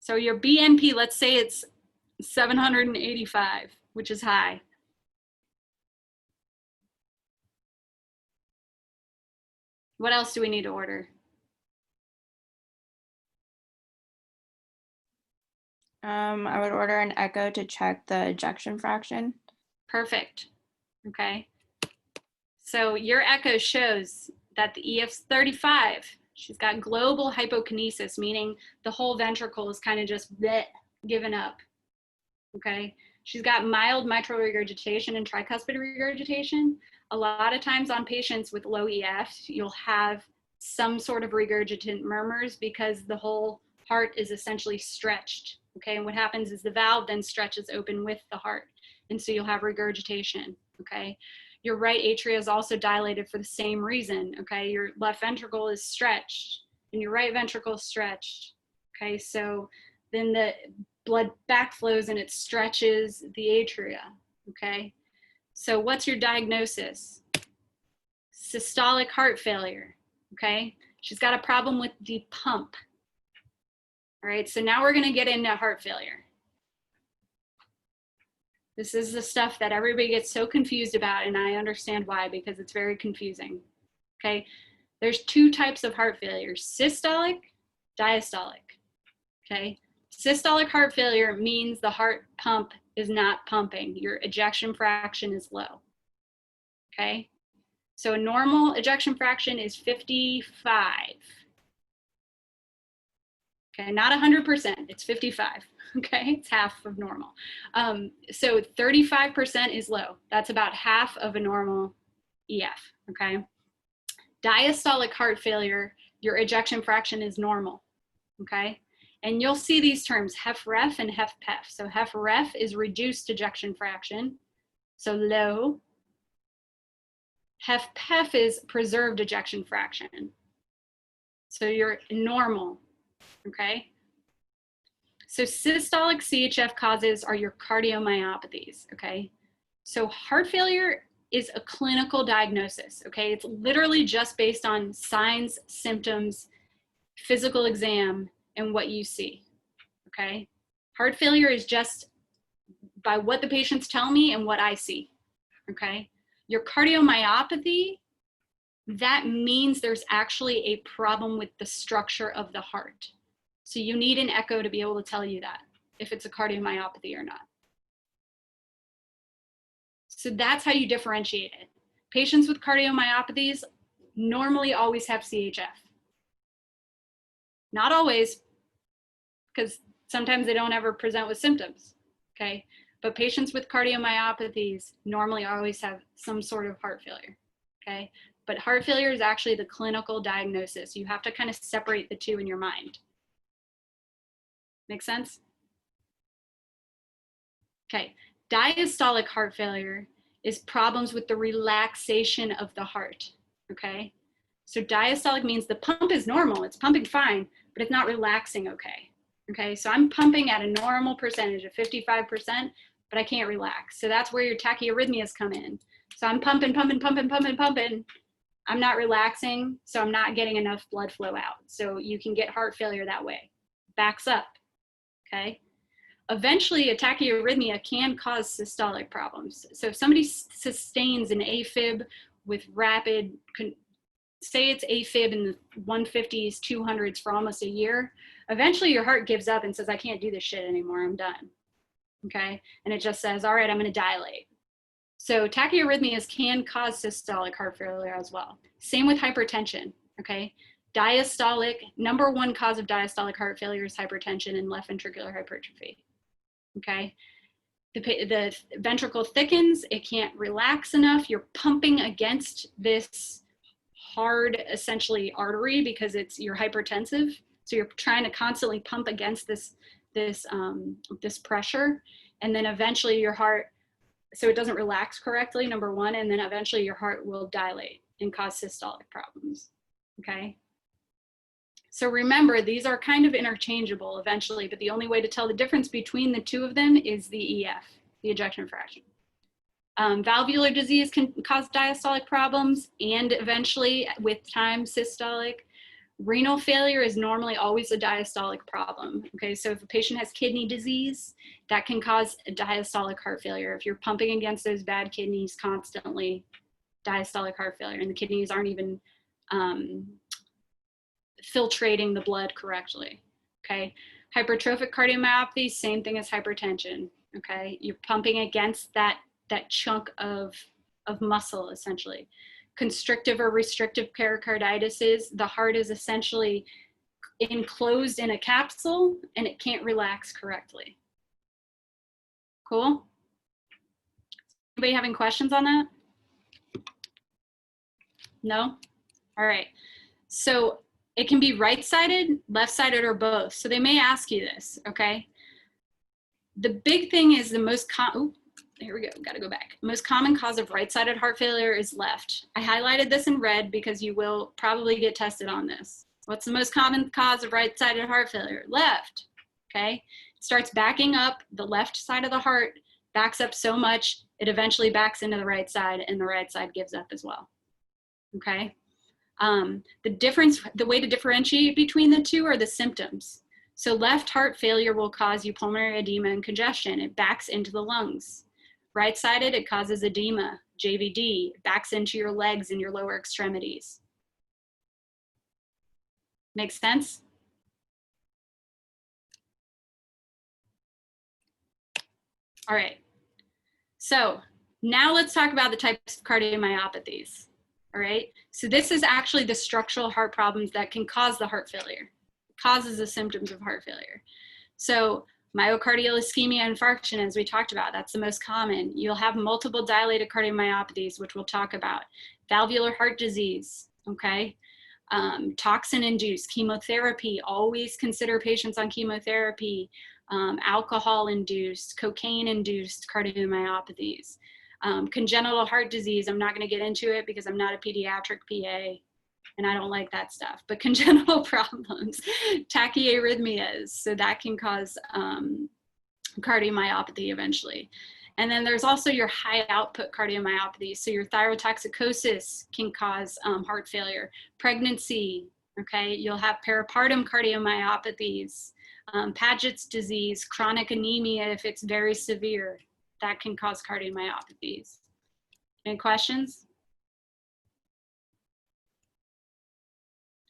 So your BNP, let's say it's 785, which is high. What else do we need to order? I would order an echo to check the ejection fraction. Perfect. Okay. So your echo shows that the EF's 35. She's got global hypokinesis, meaning the whole ventricle is kind of just bleh, given up. Okay. She's got mild mitral regurgitation and tricuspid regurgitation. A lot of times on patients with low EF, you'll have some sort of regurgitant murmurs because the whole heart is essentially stretched. Okay. And what happens is the valve then stretches open with the heart. And so you'll have regurgitation. Okay. Your right atria is also dilated for the same reason. Okay. Your left ventricle is stretched and your right ventricle is stretched. Okay. So then the blood backflows and it stretches the atria. Okay. So what's your diagnosis? Systolic heart failure. Okay. She's got a problem with the pump. All right. So now we're going to get into heart failure. This is the stuff that everybody gets so confused about, and I understand why, because it's very confusing. Okay. There's two types of heart failure: systolic, diastolic. Okay. Systolic heart failure means the heart pump is not pumping. Your ejection fraction is low. Okay. So a normal ejection fraction is 55. Okay, not 100%, it's 55. Okay, it's half of normal. So 35% is low. That's about half of a normal EF. Okay. Diastolic heart failure, your ejection fraction is normal. Okay. And you'll see these terms, HFrEF and HFpEF. So HFrEF is reduced ejection fraction, so low. HFpEF is preserved ejection fraction, so you're normal, okay? So systolic CHF causes are your cardiomyopathies, okay? So heart failure is a clinical diagnosis, okay? It's literally just based on signs, symptoms, physical exam, and what you see, okay? Heart failure is just by what the patients tell me and what I see, okay? Your cardiomyopathy, that means there's actually a problem with the structure of the heart. So you need an echo to be able to tell you that, if it's a cardiomyopathy or not. So that's how you differentiate it. Patients with cardiomyopathies normally always have CHF. Not always, because sometimes they don't ever present with symptoms, okay? But patients with cardiomyopathies normally always have some sort of heart failure, okay? But heart failure is actually the clinical diagnosis. You have to kind of separate the two in your mind. Make sense? Okay, diastolic heart failure is problems with the relaxation of the heart, okay? So diastolic means the pump is normal, it's pumping fine, but it's not relaxing okay. Okay, so I'm pumping at a normal percentage of 55%, but I can't relax. So that's where your tachyarrhythmias come in. So I'm pumping. I'm not relaxing, so I'm not getting enough blood flow out. So you can get heart failure that way. Backs up, okay? Eventually, a tachyarrhythmia can cause systolic problems. So if somebody sustains an AFib with rapid, say it's AFib in the 150s, 200s for almost a year, eventually your heart gives up and says, I can't do this shit anymore, I'm done, okay? And it just says, all right, I'm gonna dilate. So tachyarrhythmias can cause systolic heart failure as well. Same with hypertension, okay? Diastolic, number one cause of diastolic heart failure is hypertension and left ventricular hypertrophy, okay? The ventricle thickens, it can't relax enough, you're pumping against this hard, essentially, artery because you're hypertensive. So you're trying to constantly pump against this pressure, and then eventually your heart, so it doesn't relax correctly, number one, and then eventually your heart will dilate and cause systolic problems, okay? So remember, these are kind of interchangeable eventually, but the only way to tell the difference between the two of them is the EF, the ejection fraction. Valvular disease can cause diastolic problems and eventually, with time, systolic. Renal failure is normally always a diastolic problem, okay? So if a patient has kidney disease, that can cause a diastolic heart failure. If you're pumping against those bad kidneys constantly, diastolic heart failure, and the kidneys aren't even filtrating the blood correctly, okay? Hypertrophic cardiomyopathy, same thing as hypertension, okay? You're pumping against that that chunk of muscle, essentially. Constrictive or restrictive pericarditis is the heart is essentially enclosed in a capsule and it can't relax correctly. Cool? Anybody having questions on that? No? All right. So it can be right-sided, left-sided, or both. So they may ask you this, okay? The big thing is the most here we go, gotta go back. Most common cause of right-sided heart failure is left. I highlighted this in red because you will probably get tested on this. What's the most common cause of right-sided heart failure? Left, okay? It starts backing up, the left side of the heart backs up so much, it eventually backs into the right side and the right side gives up as well, okay? The way to differentiate between the two are the symptoms. So left heart failure will cause you pulmonary edema and congestion. It backs into the lungs. Right-sided, it causes edema, JVD, it backs into your legs and your lower extremities. Make sense? All right. So now let's talk about the types of cardiomyopathies. All right. So this is actually the structural heart problems that can cause the heart failure. It causes the symptoms of heart failure. So myocardial ischemia and infarction, as we talked about, that's the most common. You'll have multiple dilated cardiomyopathies, which we'll talk about. Valvular heart disease, okay? Toxin-induced chemotherapy, always consider patients on chemotherapy. Alcohol-induced, cocaine-induced cardiomyopathies. Congenital heart disease, I'm not going to get into it because I'm not a pediatric PA and I don't like that stuff, but congenital problems, tachyarrhythmias, so that can cause cardiomyopathy eventually. And then there's also your high output cardiomyopathy. So your thyrotoxicosis can cause heart failure. Pregnancy, okay, you'll have peripartum cardiomyopathies, Paget's disease, chronic anemia if it's very severe, that can cause cardiomyopathies. Any questions?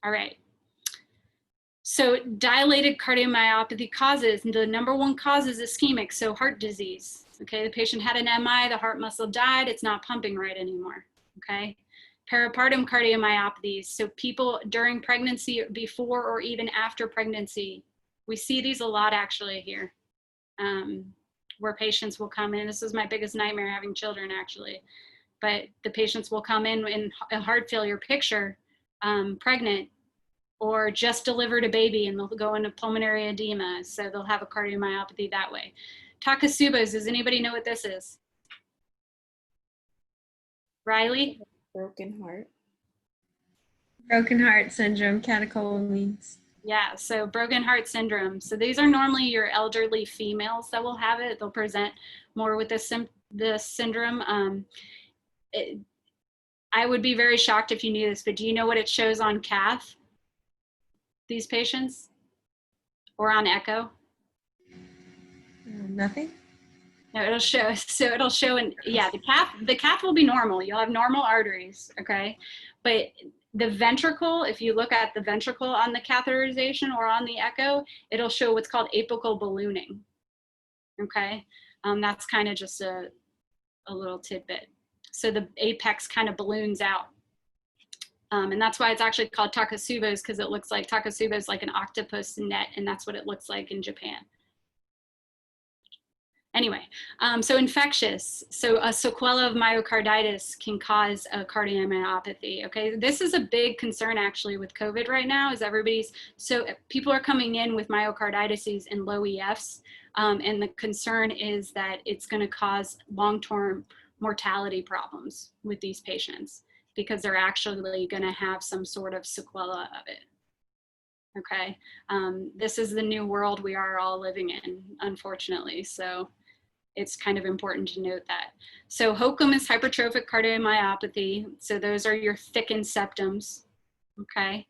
All right. So dilated cardiomyopathy causes, the number one cause is ischemic, so heart disease. Okay, the patient had an MI, the heart muscle died, it's not pumping right anymore. Okay. Peripartum cardiomyopathies, so people during pregnancy, before or even after pregnancy. We see these a lot actually here, where patients will come in. This is my biggest nightmare, having children actually. But the patients will come in a heart failure picture, pregnant, or just delivered a baby and they'll go into pulmonary edema. So they'll have a cardiomyopathy that way. Takotsubo's, does anybody know what this is? Riley? Broken heart. Broken heart syndrome, catecholamines. Yeah, so broken heart syndrome. So these are normally your elderly females that will have it. They'll present more with this syndrome. I would be very shocked if you knew this, but do you know what it shows on cath? These patients? Or on echo? Nothing? No, it'll show, so it'll show, yeah, the cath will be normal. You'll have normal arteries, okay? But the ventricle, if you look at the ventricle on the catheterization or on the echo, it'll show what's called apical ballooning, okay? That's kind of just a little tidbit. So the apex kind of balloons out. And that's why it's actually called Takotsubo's, because it looks like Takotsubo's like an octopus net, and that's what it looks like in Japan. Anyway, so infectious. So a sequela of myocarditis can cause a cardiomyopathy, okay? This is a big concern actually with COVID right now, is so people are coming in with myocarditis and low EFs, and the concern is that it's gonna cause long-term mortality problems with these patients because they're actually gonna have some sort of sequela of it. Okay, this is the new world we are all living in, unfortunately. So it's kind of important to note that. So HOCM is hypertrophic cardiomyopathy. So those are your thickened septums, okay?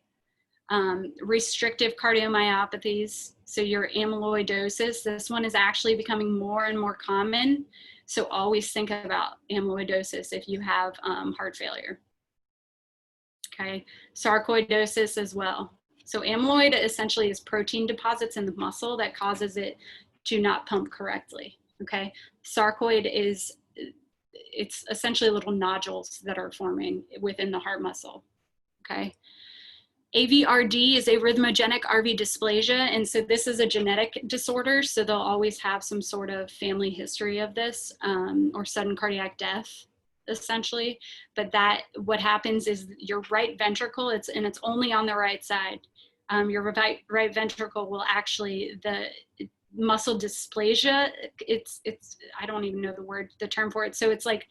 Restrictive cardiomyopathies, so your amyloidosis. This one is actually becoming more and more common. So always think about amyloidosis if you have heart failure, okay? Sarcoidosis as well. So amyloid essentially is protein deposits in the muscle that causes it to not pump correctly. Okay, sarcoid is it's essentially little nodules that are forming within the heart muscle, okay? AVRD is arrhythmogenic RV dysplasia, and so this is a genetic disorder, so they'll always have some sort of family history of this, or sudden cardiac death, essentially. But that, what happens is your right ventricle, it's only on the right side. Your right ventricle will actually, the muscle dysplasia, it's I don't even know the term for it. So it's like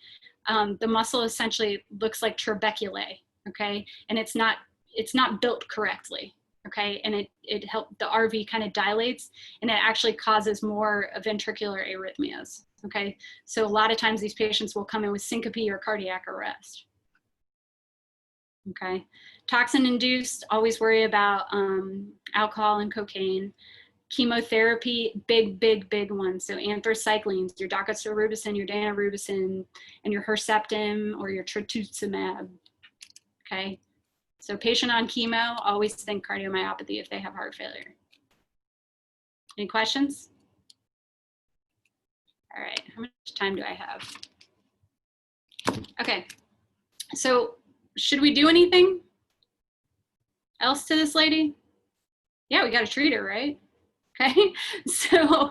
the muscle essentially looks like trabeculae, okay? And it's not built correctly, okay? And it helps, the RV kind of dilates, and it actually causes more ventricular arrhythmias, okay? So a lot of times these patients will come in with syncope or cardiac arrest, okay? Toxin-induced, always worry about alcohol and cocaine. Chemotherapy, big one. So anthracyclines, your doxorubicin, your daunorubicin, and your Herceptin or your trastuzumab, okay? So patient on chemo, always think cardiomyopathy if they have heart failure. Any questions? All right, how much time do I have? Okay, so should we do anything else to this lady? Yeah, we got to treat her, right? Okay, so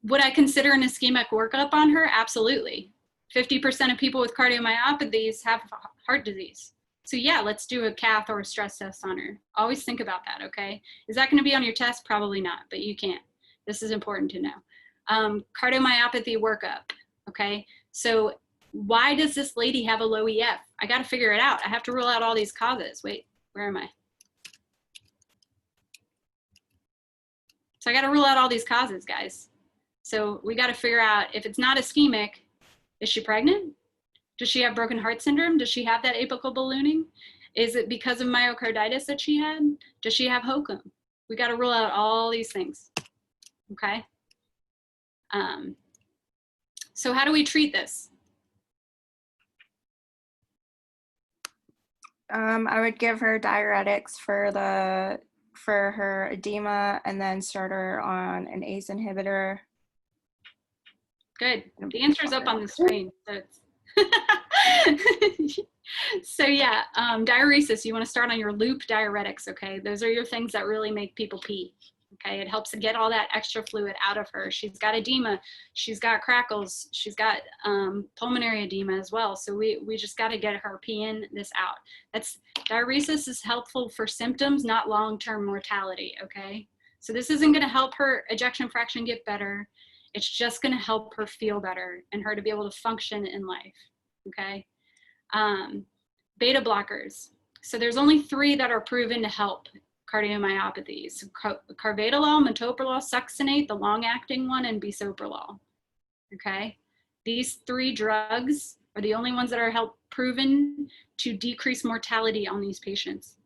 would I consider an ischemic workup on her? Absolutely. 50% of people with cardiomyopathies have heart disease. So yeah, let's do a cath or a stress test on her. Always think about that, okay? Is that gonna be on your test? Probably not, but you can. This is important to know. Cardiomyopathy workup, okay? So why does this lady have a low EF? I gotta figure it out. I have to rule out all these causes. Wait, where am I? So I got to rule out all these causes, guys. So we got to figure out, if it's not ischemic, is she pregnant? Does she have broken heart syndrome? Does she have that apical ballooning? Is it because of myocarditis that she had? Does she have HOCM? We got to rule out all these things, okay? So how do we treat this? I would give her diuretics for her edema, and then start her on an ACE inhibitor. Good. The answer's up on the screen. So, so yeah, diuresis, you want to start on your loop diuretics, okay? Those are your things that really make people pee, okay? It helps to get all that extra fluid out of her. She's got edema, she's got crackles, she's got pulmonary edema as well. So we just got to get her peeing this out. Diuresis is helpful for symptoms, not long-term mortality, okay? So this isn't going to help her ejection fraction get better. It's just going to help her feel better and her to be able to function in life, okay? Beta blockers. So there's only 3 that are proven to help cardiomyopathies: carvedilol, metoprolol, succinate, the long-acting one, and bisoprolol, okay? These 3 drugs are the only ones that are proven to decrease mortality on these patients.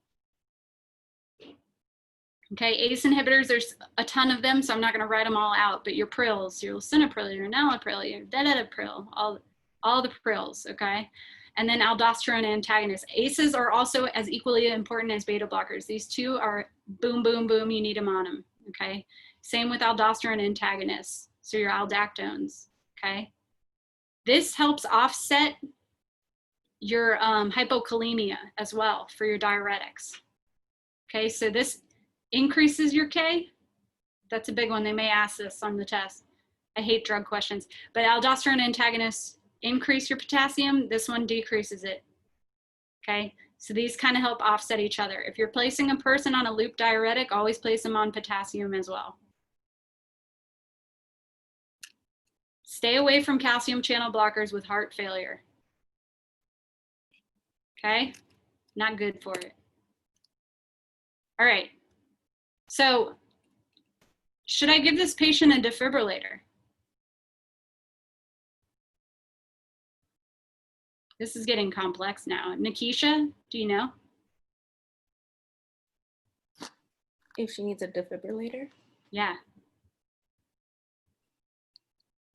Okay, ACE inhibitors, there's a ton of them, so I'm not going to write them all out, but your prils, your lisinopril, your enalapril, your daltepril, all the prils, okay? And then aldosterone antagonists. ACEs are also as equally important as beta blockers. These 2 are boom, boom, boom, you need them on them, okay? Same with aldosterone antagonists, so your aldactones, okay? This helps offset your hypokalemia as well for your diuretics, okay? So this increases your K. That's a big one. They may ask this on the test. I hate drug questions, but aldosterone antagonists increase your potassium. This one decreases it, okay? So these kind of help offset each other. If you're placing a person on a loop diuretic, always place them on potassium as well. Stay away from calcium channel blockers with heart failure, okay? Not good for it. All right. So should I give this patient a defibrillator? This is getting complex now. Nikisha, do you know? If she needs a defibrillator? Yeah.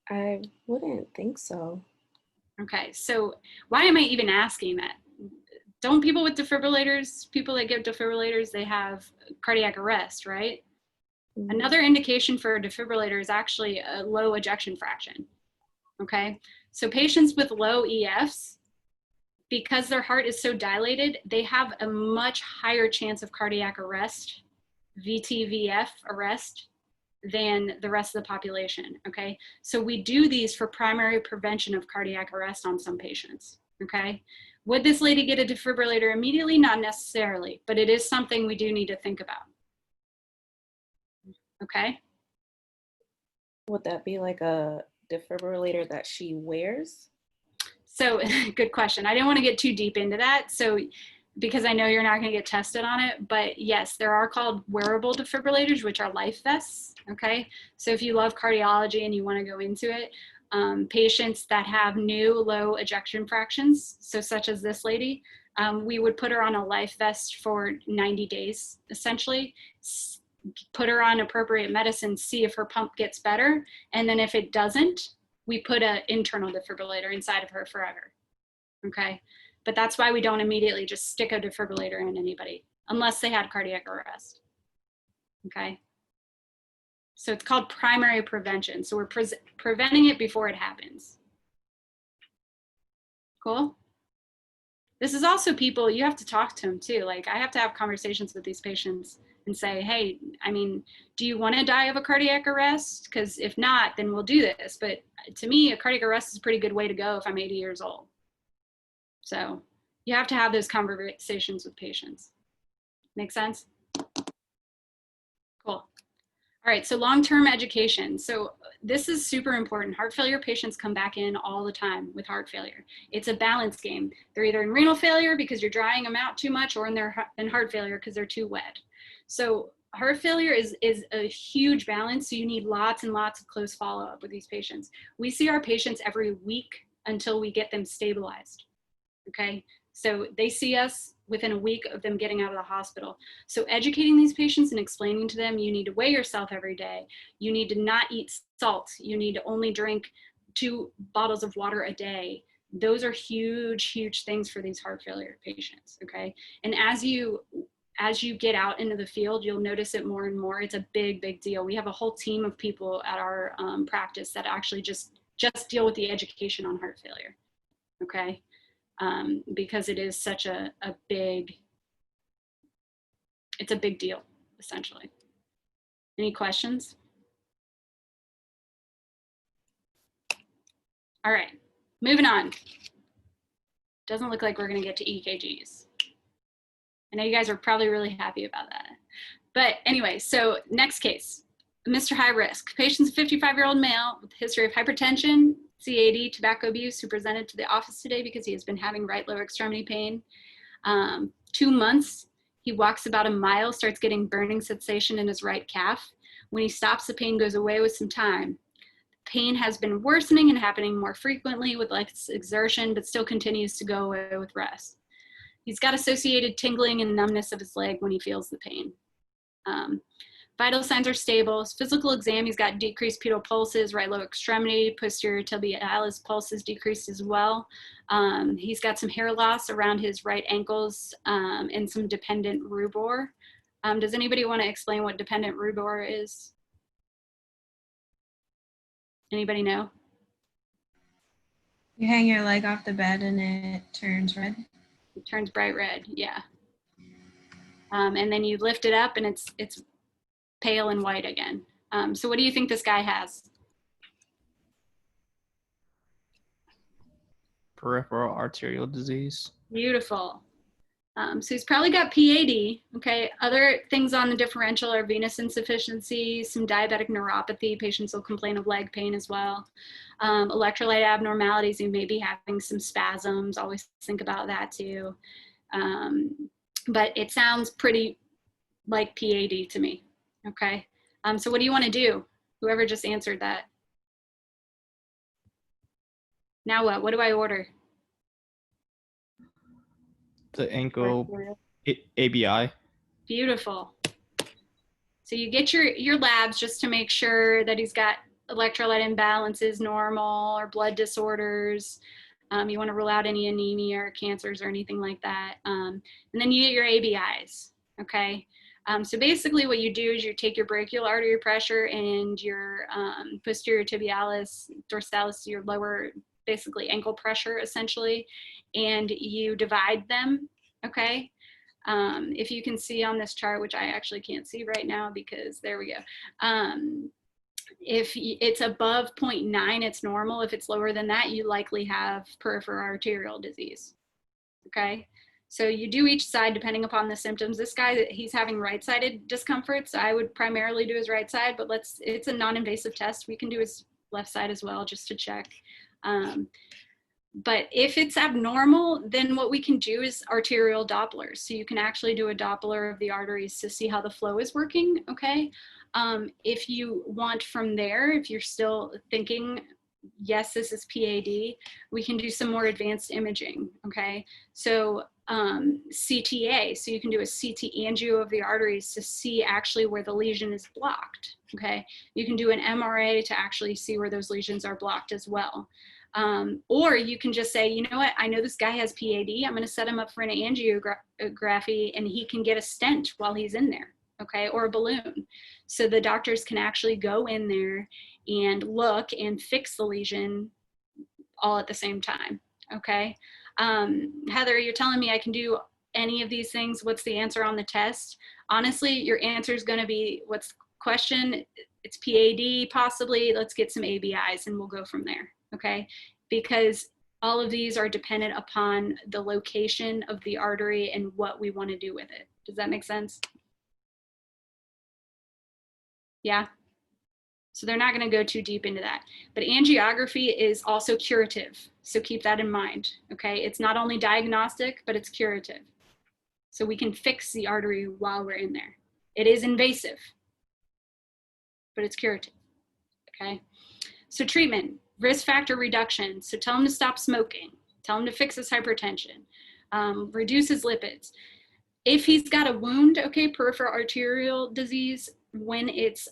I wouldn't think so. Okay, so why am I even asking that? Don't people with defibrillators, people that get defibrillators, they have cardiac arrest, right? Another indication for a defibrillator is actually a low ejection fraction, okay? So patients with low EFs, because their heart is so dilated, they have a much higher chance of cardiac arrest, VTVF arrest, than the rest of the population, okay? So we do these for primary prevention of cardiac arrest on some patients, okay? Would this lady get a defibrillator immediately? Not necessarily, but it is something we do need to think about, okay? Would that be like a defibrillator that she wears? So good question. I didn't want to get too deep into that. So because I know you're not going to get tested on it, but yes, there are called wearable defibrillators, which are life vests. Okay. So if you love cardiology and you want to go into it, patients that have new low ejection fractions, so such as this lady, we would put her on a life vest for 90 days, essentially, put her on appropriate medicine, see if her pump gets better. And then if it doesn't, we put an internal defibrillator inside of her forever. Okay. But that's why we don't immediately just stick a defibrillator in anybody unless they had cardiac arrest. Okay. So it's called primary prevention. So we're preventing it before it happens. Cool. This is also people, you have to talk to them too. Like I have to have conversations with these patients and say, hey, I mean, do you want to die of a cardiac arrest? Because if not, then we'll do this. But to me, a cardiac arrest is a pretty good way to go if I'm 80 years old. So you have to have those conversations with patients. Make sense? Cool. All right, so long-term education. So this is super important. Heart failure patients come back in all the time with heart failure. It's a balance game. They're either in renal failure because you're drying them out too much, or in heart failure because they're too wet. So heart failure is a huge balance, so you need lots and lots of close follow-up with these patients. We see our patients every week until we get them stabilized, okay? So they see us within a week of them getting out of the hospital. So educating these patients and explaining to them, you need to weigh yourself every day. You need to not eat salt. You need to only drink 2 bottles of water a day. Those are huge, huge things for these heart failure patients, okay? And as you get out into the field, you'll notice it more and more. It's a big, big deal. We have a whole team of people at our practice that actually just deal with the education on heart failure, okay? Because it is such a big deal, essentially. Any questions? All right, moving on. Doesn't look like we're gonna get to EKGs. I know you guys are probably really happy about that. But anyway, so next case, Mr. High Risk. Patient's a 55-year-old male with a history of hypertension, CAD, tobacco abuse, who presented to the office today because he has been having right lower extremity pain. 2 months, he walks about a mile, starts getting burning sensation in his right calf. When he stops, the pain goes away with some time. Pain has been worsening and happening more frequently with less exertion, but still continues to go away with rest. He's got associated tingling and numbness of his leg when he feels the pain. Vital signs are stable. His physical exam, he's got decreased pedal pulses, right low extremity, posterior tibialis pulses decreased as well. He's got some hair loss around his right ankles and some dependent rubor. Does anybody want to explain what dependent rubor is? Anybody know? You hang your leg off the bed and it turns red. It turns bright red, yeah. And then you lift it up and it's pale and white again. So what do you think this guy has? Peripheral arterial disease. Beautiful. So he's probably got PAD, okay? Other things on the differential are venous insufficiency, some diabetic neuropathy. Patients will complain of leg pain as well. Electrolyte abnormalities, he may be having some spasms. Always think about that too. But it sounds pretty like PAD to me, okay? So what do you want to do? Whoever just answered that. Now what? What do I order? The ankle ABI. Beautiful. So you get your labs just to make sure that he's got electrolyte imbalances normal or blood disorders. You want to rule out any anemia or cancers or anything like that. And then you get your ABIs, okay? So basically what you do is you take your brachial artery pressure and your posterior tibialis, dorsalis, your lower basically ankle pressure essentially, and you divide them, okay? If you can see on this chart, which I actually can't see right now because there we go. If it's above 0.9, it's normal. If it's lower than that, you likely have peripheral arterial disease, okay? So you do each side depending upon the symptoms. This guy, he's having right-sided discomfort, so I would primarily do his right side, but it's a non-invasive test. We can do his left side as well just to check. But if it's abnormal, then what we can do is arterial Dopplers. So you can actually do a Doppler of the arteries to see how the flow is working, okay? If you want from there, if you're still thinking, yes, this is PAD, we can do some more advanced imaging, okay? So CTA, so you can do a CT angio of the arteries to see actually where the lesion is blocked, okay? You can do an MRA to actually see where those lesions are blocked as well. Or you can just say, you know what, I know this guy has PAD, I'm gonna set him up for an angiography and he can get a stent while he's in there, okay, or a balloon. So the doctors can actually go in there and look and fix the lesion all at the same time, okay? Heather, you're telling me I can do any of these things. What's the answer on the test? Honestly, your answer is gonna be, what's the question? It's PAD possibly, let's get some ABIs and we'll go from there, okay? Because all of these are dependent upon the location of the artery and what we wanna do with it. Does that make sense? Yeah? So they're not going to go too deep into that. But angiography is also curative. So keep that in mind, okay? It's not only diagnostic, but it's curative. So we can fix the artery while we're in there. It is invasive, but it's curative, okay? So treatment, risk factor reduction. So tell him to stop smoking. Tell him to fix his hypertension. Reduce his lipids. If he's got a wound, okay, peripheral arterial disease, when it's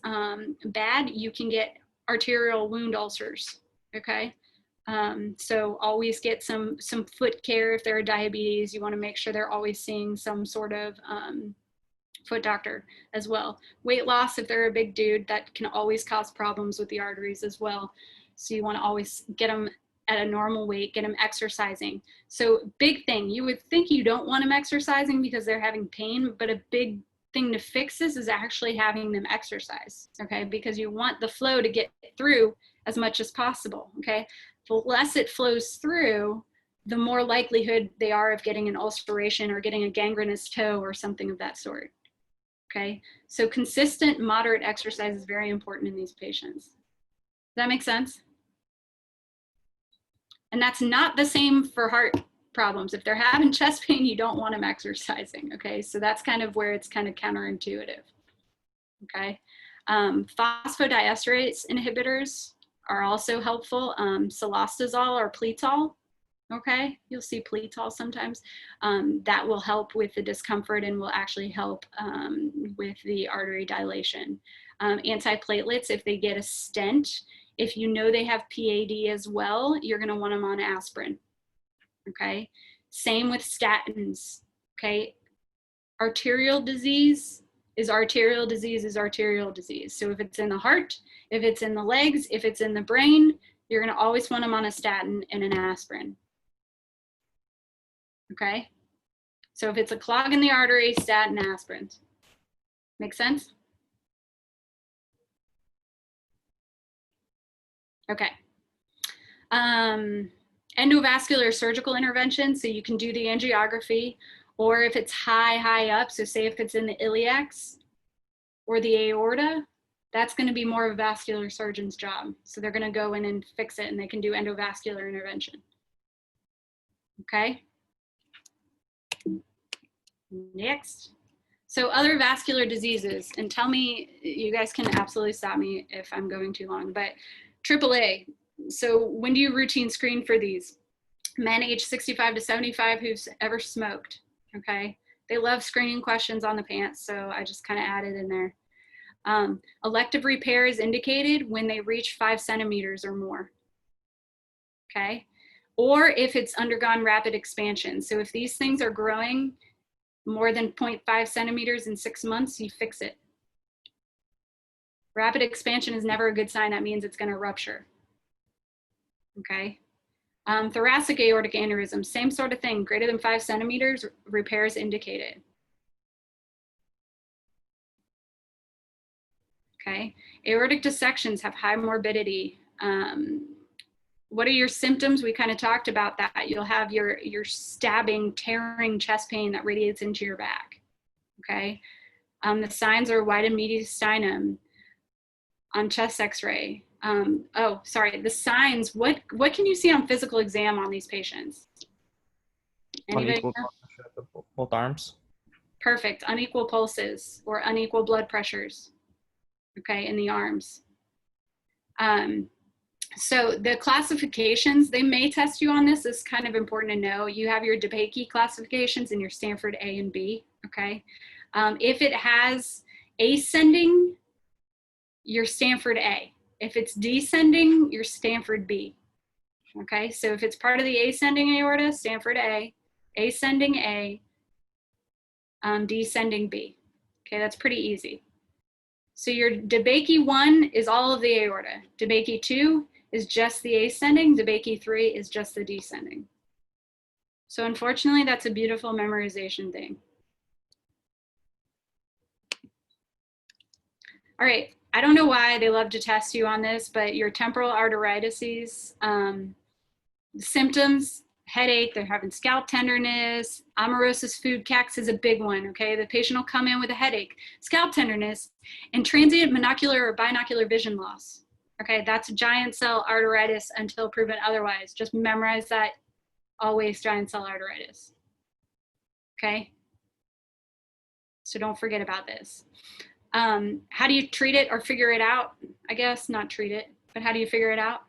bad, you can get arterial wound ulcers, okay? So always get some foot care. If they're diabetes, you wanna make sure they're always seeing some sort of foot doctor as well. Weight loss, if they're a big dude, that can always cause problems with the arteries as well. So you wanna always get them at a normal weight, get them exercising. So big thing, you would think you don't want them exercising because they're having pain, but a big thing to fix this is actually having them exercise, okay? Because you want the flow to get through as much as possible, okay? The less it flows through, the more likelihood they are of getting an ulceration or getting a gangrenous toe or something of that sort, okay? So consistent, moderate exercise is very important in these patients. Does that make sense? And that's not the same for heart problems. If they're having chest pain, you don't want them exercising, okay? So that's kind of where it's kind of counterintuitive, okay? Phosphodiesterase inhibitors are also helpful. Cilostazol or Pletol, okay? You'll see Pletol sometimes. That will help with the discomfort and will actually help with the artery dilation. Antiplatelets, if they get a stent, if you know they have PAD as well, you're gonna want them on aspirin, okay? Same with statins, okay? Arterial disease is arterial disease is arterial disease. So if it's in the heart, if it's in the legs, if it's in the brain, you're gonna always want them on a statin and an aspirin, okay? So if it's a clog in the artery, statin, aspirin. Make sense? Okay. Endovascular surgical intervention, so you can do the angiography, or if it's high up, so say if it's in the iliacs or the aorta, that's going to be more of a vascular surgeon's job. So they're going to go in and fix it and they can do endovascular intervention. Okay. Next. So other vascular diseases, and tell me, you guys can absolutely stop me if I'm going too long, but AAA. So when do you routine screen for these? Men age 65 to 75 who's ever smoked, okay? They love screening questions on the pants, so I just kind of added in there. Elective repair is indicated when they reach 5 centimeters or more, okay? Or if it's undergone rapid expansion. So if these things are growing more than 0.5 centimeters in 6 months, you fix it. Rapid expansion is never a good sign. That means it's going to rupture. Okay. Thoracic aortic aneurysm, same sort of thing, greater than 5 centimeters, repairs indicated. Okay, aortic dissections have high morbidity. What are your symptoms? We kind of talked about that. You'll have your stabbing, tearing chest pain that radiates into your back. Okay, the signs are wide and mediastinum on chest X-ray. Oh, sorry, the signs. What can you see on physical exam on these patients? Anybody Unequal know? pressure of both arms. Perfect. Unequal pulses or unequal blood pressures. Okay, in the arms. So the classifications, they may test you on this. It's kind of important to know. You have your DeBakey classifications and your Stanford A and B, okay? If it has ascending, your Stanford A. If it's descending, your Stanford B, okay? So if it's part of the ascending aorta, Stanford A, ascending A, descending B. Okay, that's pretty easy. So your DeBakey 1 is all of the aorta. DeBakey 2 is just the ascending. DeBakey 3 is just the descending. So unfortunately, that's a beautiful memorization thing. All right, I don't know why they love to test you on this, but your temporal arteritises, symptoms, headache, they're having scalp tenderness, amaurosis food cax is a big one, okay? The patient will come in with a headache, scalp tenderness, and transient monocular or binocular vision loss. Okay, that's giant cell arteritis until proven otherwise. Just memorize that, always giant cell arteritis. Okay? So don't forget about this. How do you treat it or figure it out? I guess not treat it, but how do you figure it out?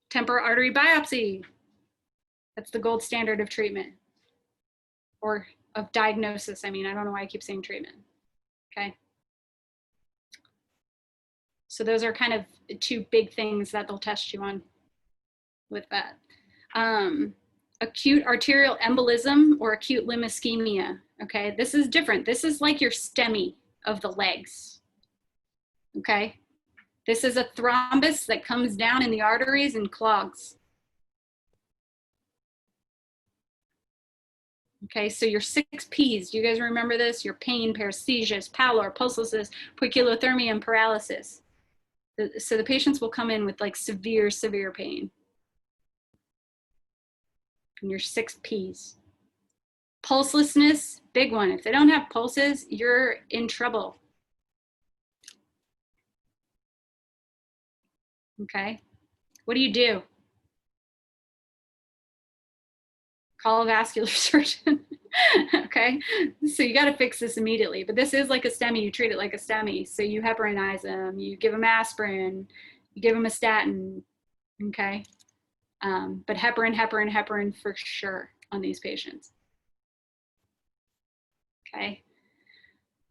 Temporal artery biopsy. That's the gold standard of treatment or of diagnosis. I mean, I don't know why I keep saying treatment. Okay. So those are kind of two big things that they'll test you on with that. Acute arterial embolism or acute limb ischemia. Okay, this is different. This is like your STEMI of the legs. Okay, this is a thrombus that comes down in the arteries and clogs. Okay, so your 6 Ps, do you guys remember this? Your pain, paresthesias, pallor, pulselessness, poikilothermia, and paralysis. So the patients will come in with like severe, severe pain. And your 6 Ps. Pulselessness, big one. If they don't have pulses, you're in trouble. Okay, what do you do? Call a vascular surgeon. Okay, so you got to fix this immediately. But this is like a STEMI. You treat it like a STEMI. So you heparinize them, you give them aspirin, you give them a statin. Okay, but heparin, heparin, heparin for sure on these patients. Okay.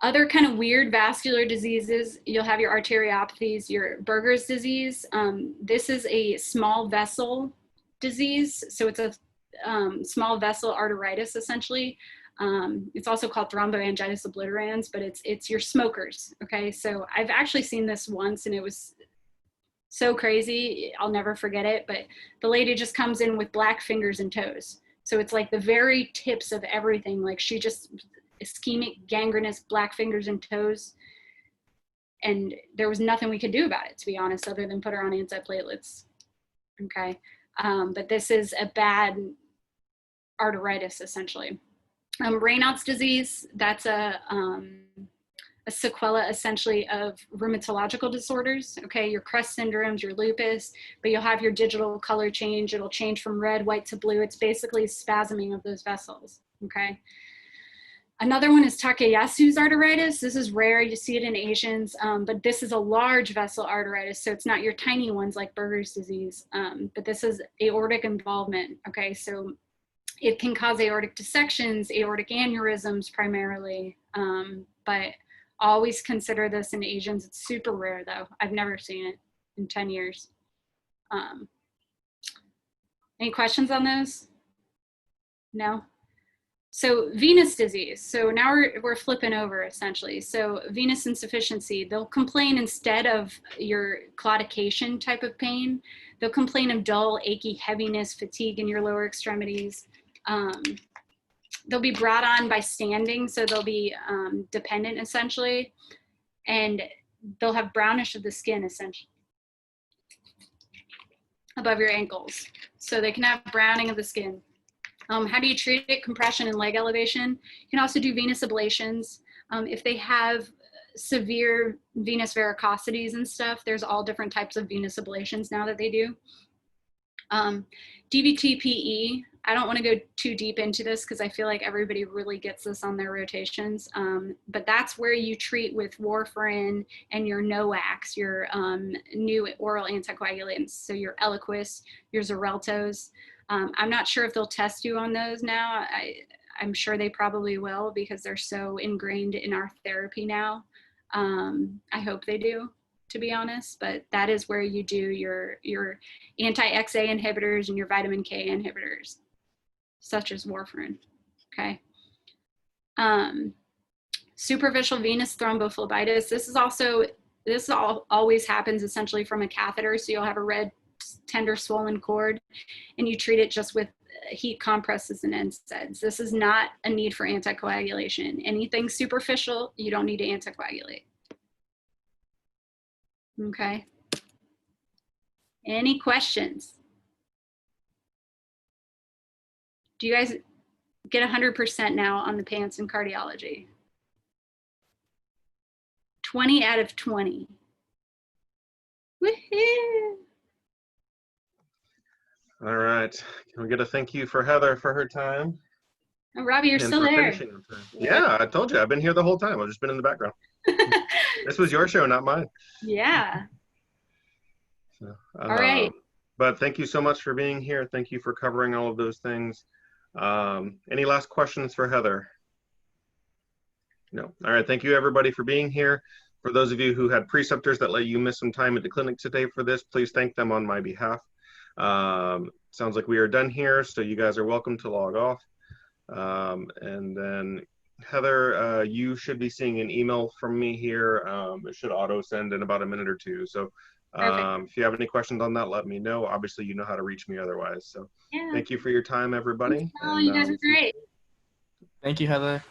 Other kind of weird vascular diseases, you'll have your arteriopathies, your Berger's disease. This is a small vessel disease. So it's a small vessel arteritis, essentially. It's also called thromboangiitis obliterans, but it's your smokers, okay? So I've actually seen this once and it was so crazy, I'll never forget it, but the lady just comes in with black fingers and toes. So it's like the very tips of everything, like she just, ischemic, gangrenous, black fingers and toes. And there was nothing we could do about it, to be honest, other than put her on antiplatelets, okay? But this is a bad arteritis, essentially. Raynaud's disease, that's a sequela, essentially, of rheumatological disorders, okay? Your Crest syndromes, your lupus, but you'll have your digital color change. It'll change from red, white to blue. It's basically spasming of those vessels, okay? Another one is Takayasu's arteritis. This is rare, you see it in Asians, but this is a large vessel arteritis, so it's not your tiny ones like Berger's disease, but this is aortic involvement, okay? So it can cause aortic dissections, aortic aneurysms primarily, but always consider this in Asians. It's super rare though. I've never seen it in 10 years. Any questions on those? No? So venous disease. So now we're flipping over essentially. So venous insufficiency, they'll complain instead of your claudication type of pain, they'll complain of dull, achy heaviness, fatigue in your lower extremities. They'll be brought on by standing, so they'll be dependent essentially, and they'll have brownish of the skin essentially above your ankles. So they can have browning of the skin. How do you treat it? Compression and leg elevation. You can also do venous ablations. If they have severe venous varicosities and stuff, there's all different types of venous ablations now that they do. DVT-PE, I don't want to go too deep into this because I feel like everybody really gets this on their rotations, but that's where you treat with warfarin and your NOACs, your new oral anticoagulants, so your Eliquis, your Xareltos. I'm not sure if they'll test you on those now. I'm sure they probably will because they're so ingrained in our therapy now. I hope they do, to be honest, but that is where you do your anti-XA inhibitors and your vitamin K inhibitors, such as warfarin, okay? Superficial venous thrombophlebitis. This always happens essentially from a catheter, so you'll have a red, tender, swollen cord, and you treat it just with heat compresses and NSAIDs. This is not a need for anticoagulation. Anything superficial, you don't need to anticoagulate. Okay. Any questions? Do you guys get 100% now on the pants in cardiology? 20 out of 20. Woohoo! All right. Can we get a thank you for Heather for her time? Oh, Robbie, you're and still for there. finishing on time. Yeah, I told you. I've been here the whole time. I've just been in the background. This was your show, not mine. Yeah. So, all right. But thank you so much for being here. Thank you for covering all of those things. Any last questions for Heather? No. All right. Thank you, everybody, for being here. For those of you who had preceptors that let you miss some time at the clinic today for this, please thank them on my behalf. Sounds like we are done here, so you guys are welcome to log off. And then Heather, you should be seeing an email from me here. It should auto send in about a minute or two. So if you have any questions on that, let me know. Obviously, you know how to reach me otherwise. So yeah. Thank you for your time, everybody. Oh, you guys are great. Thank you, Heather.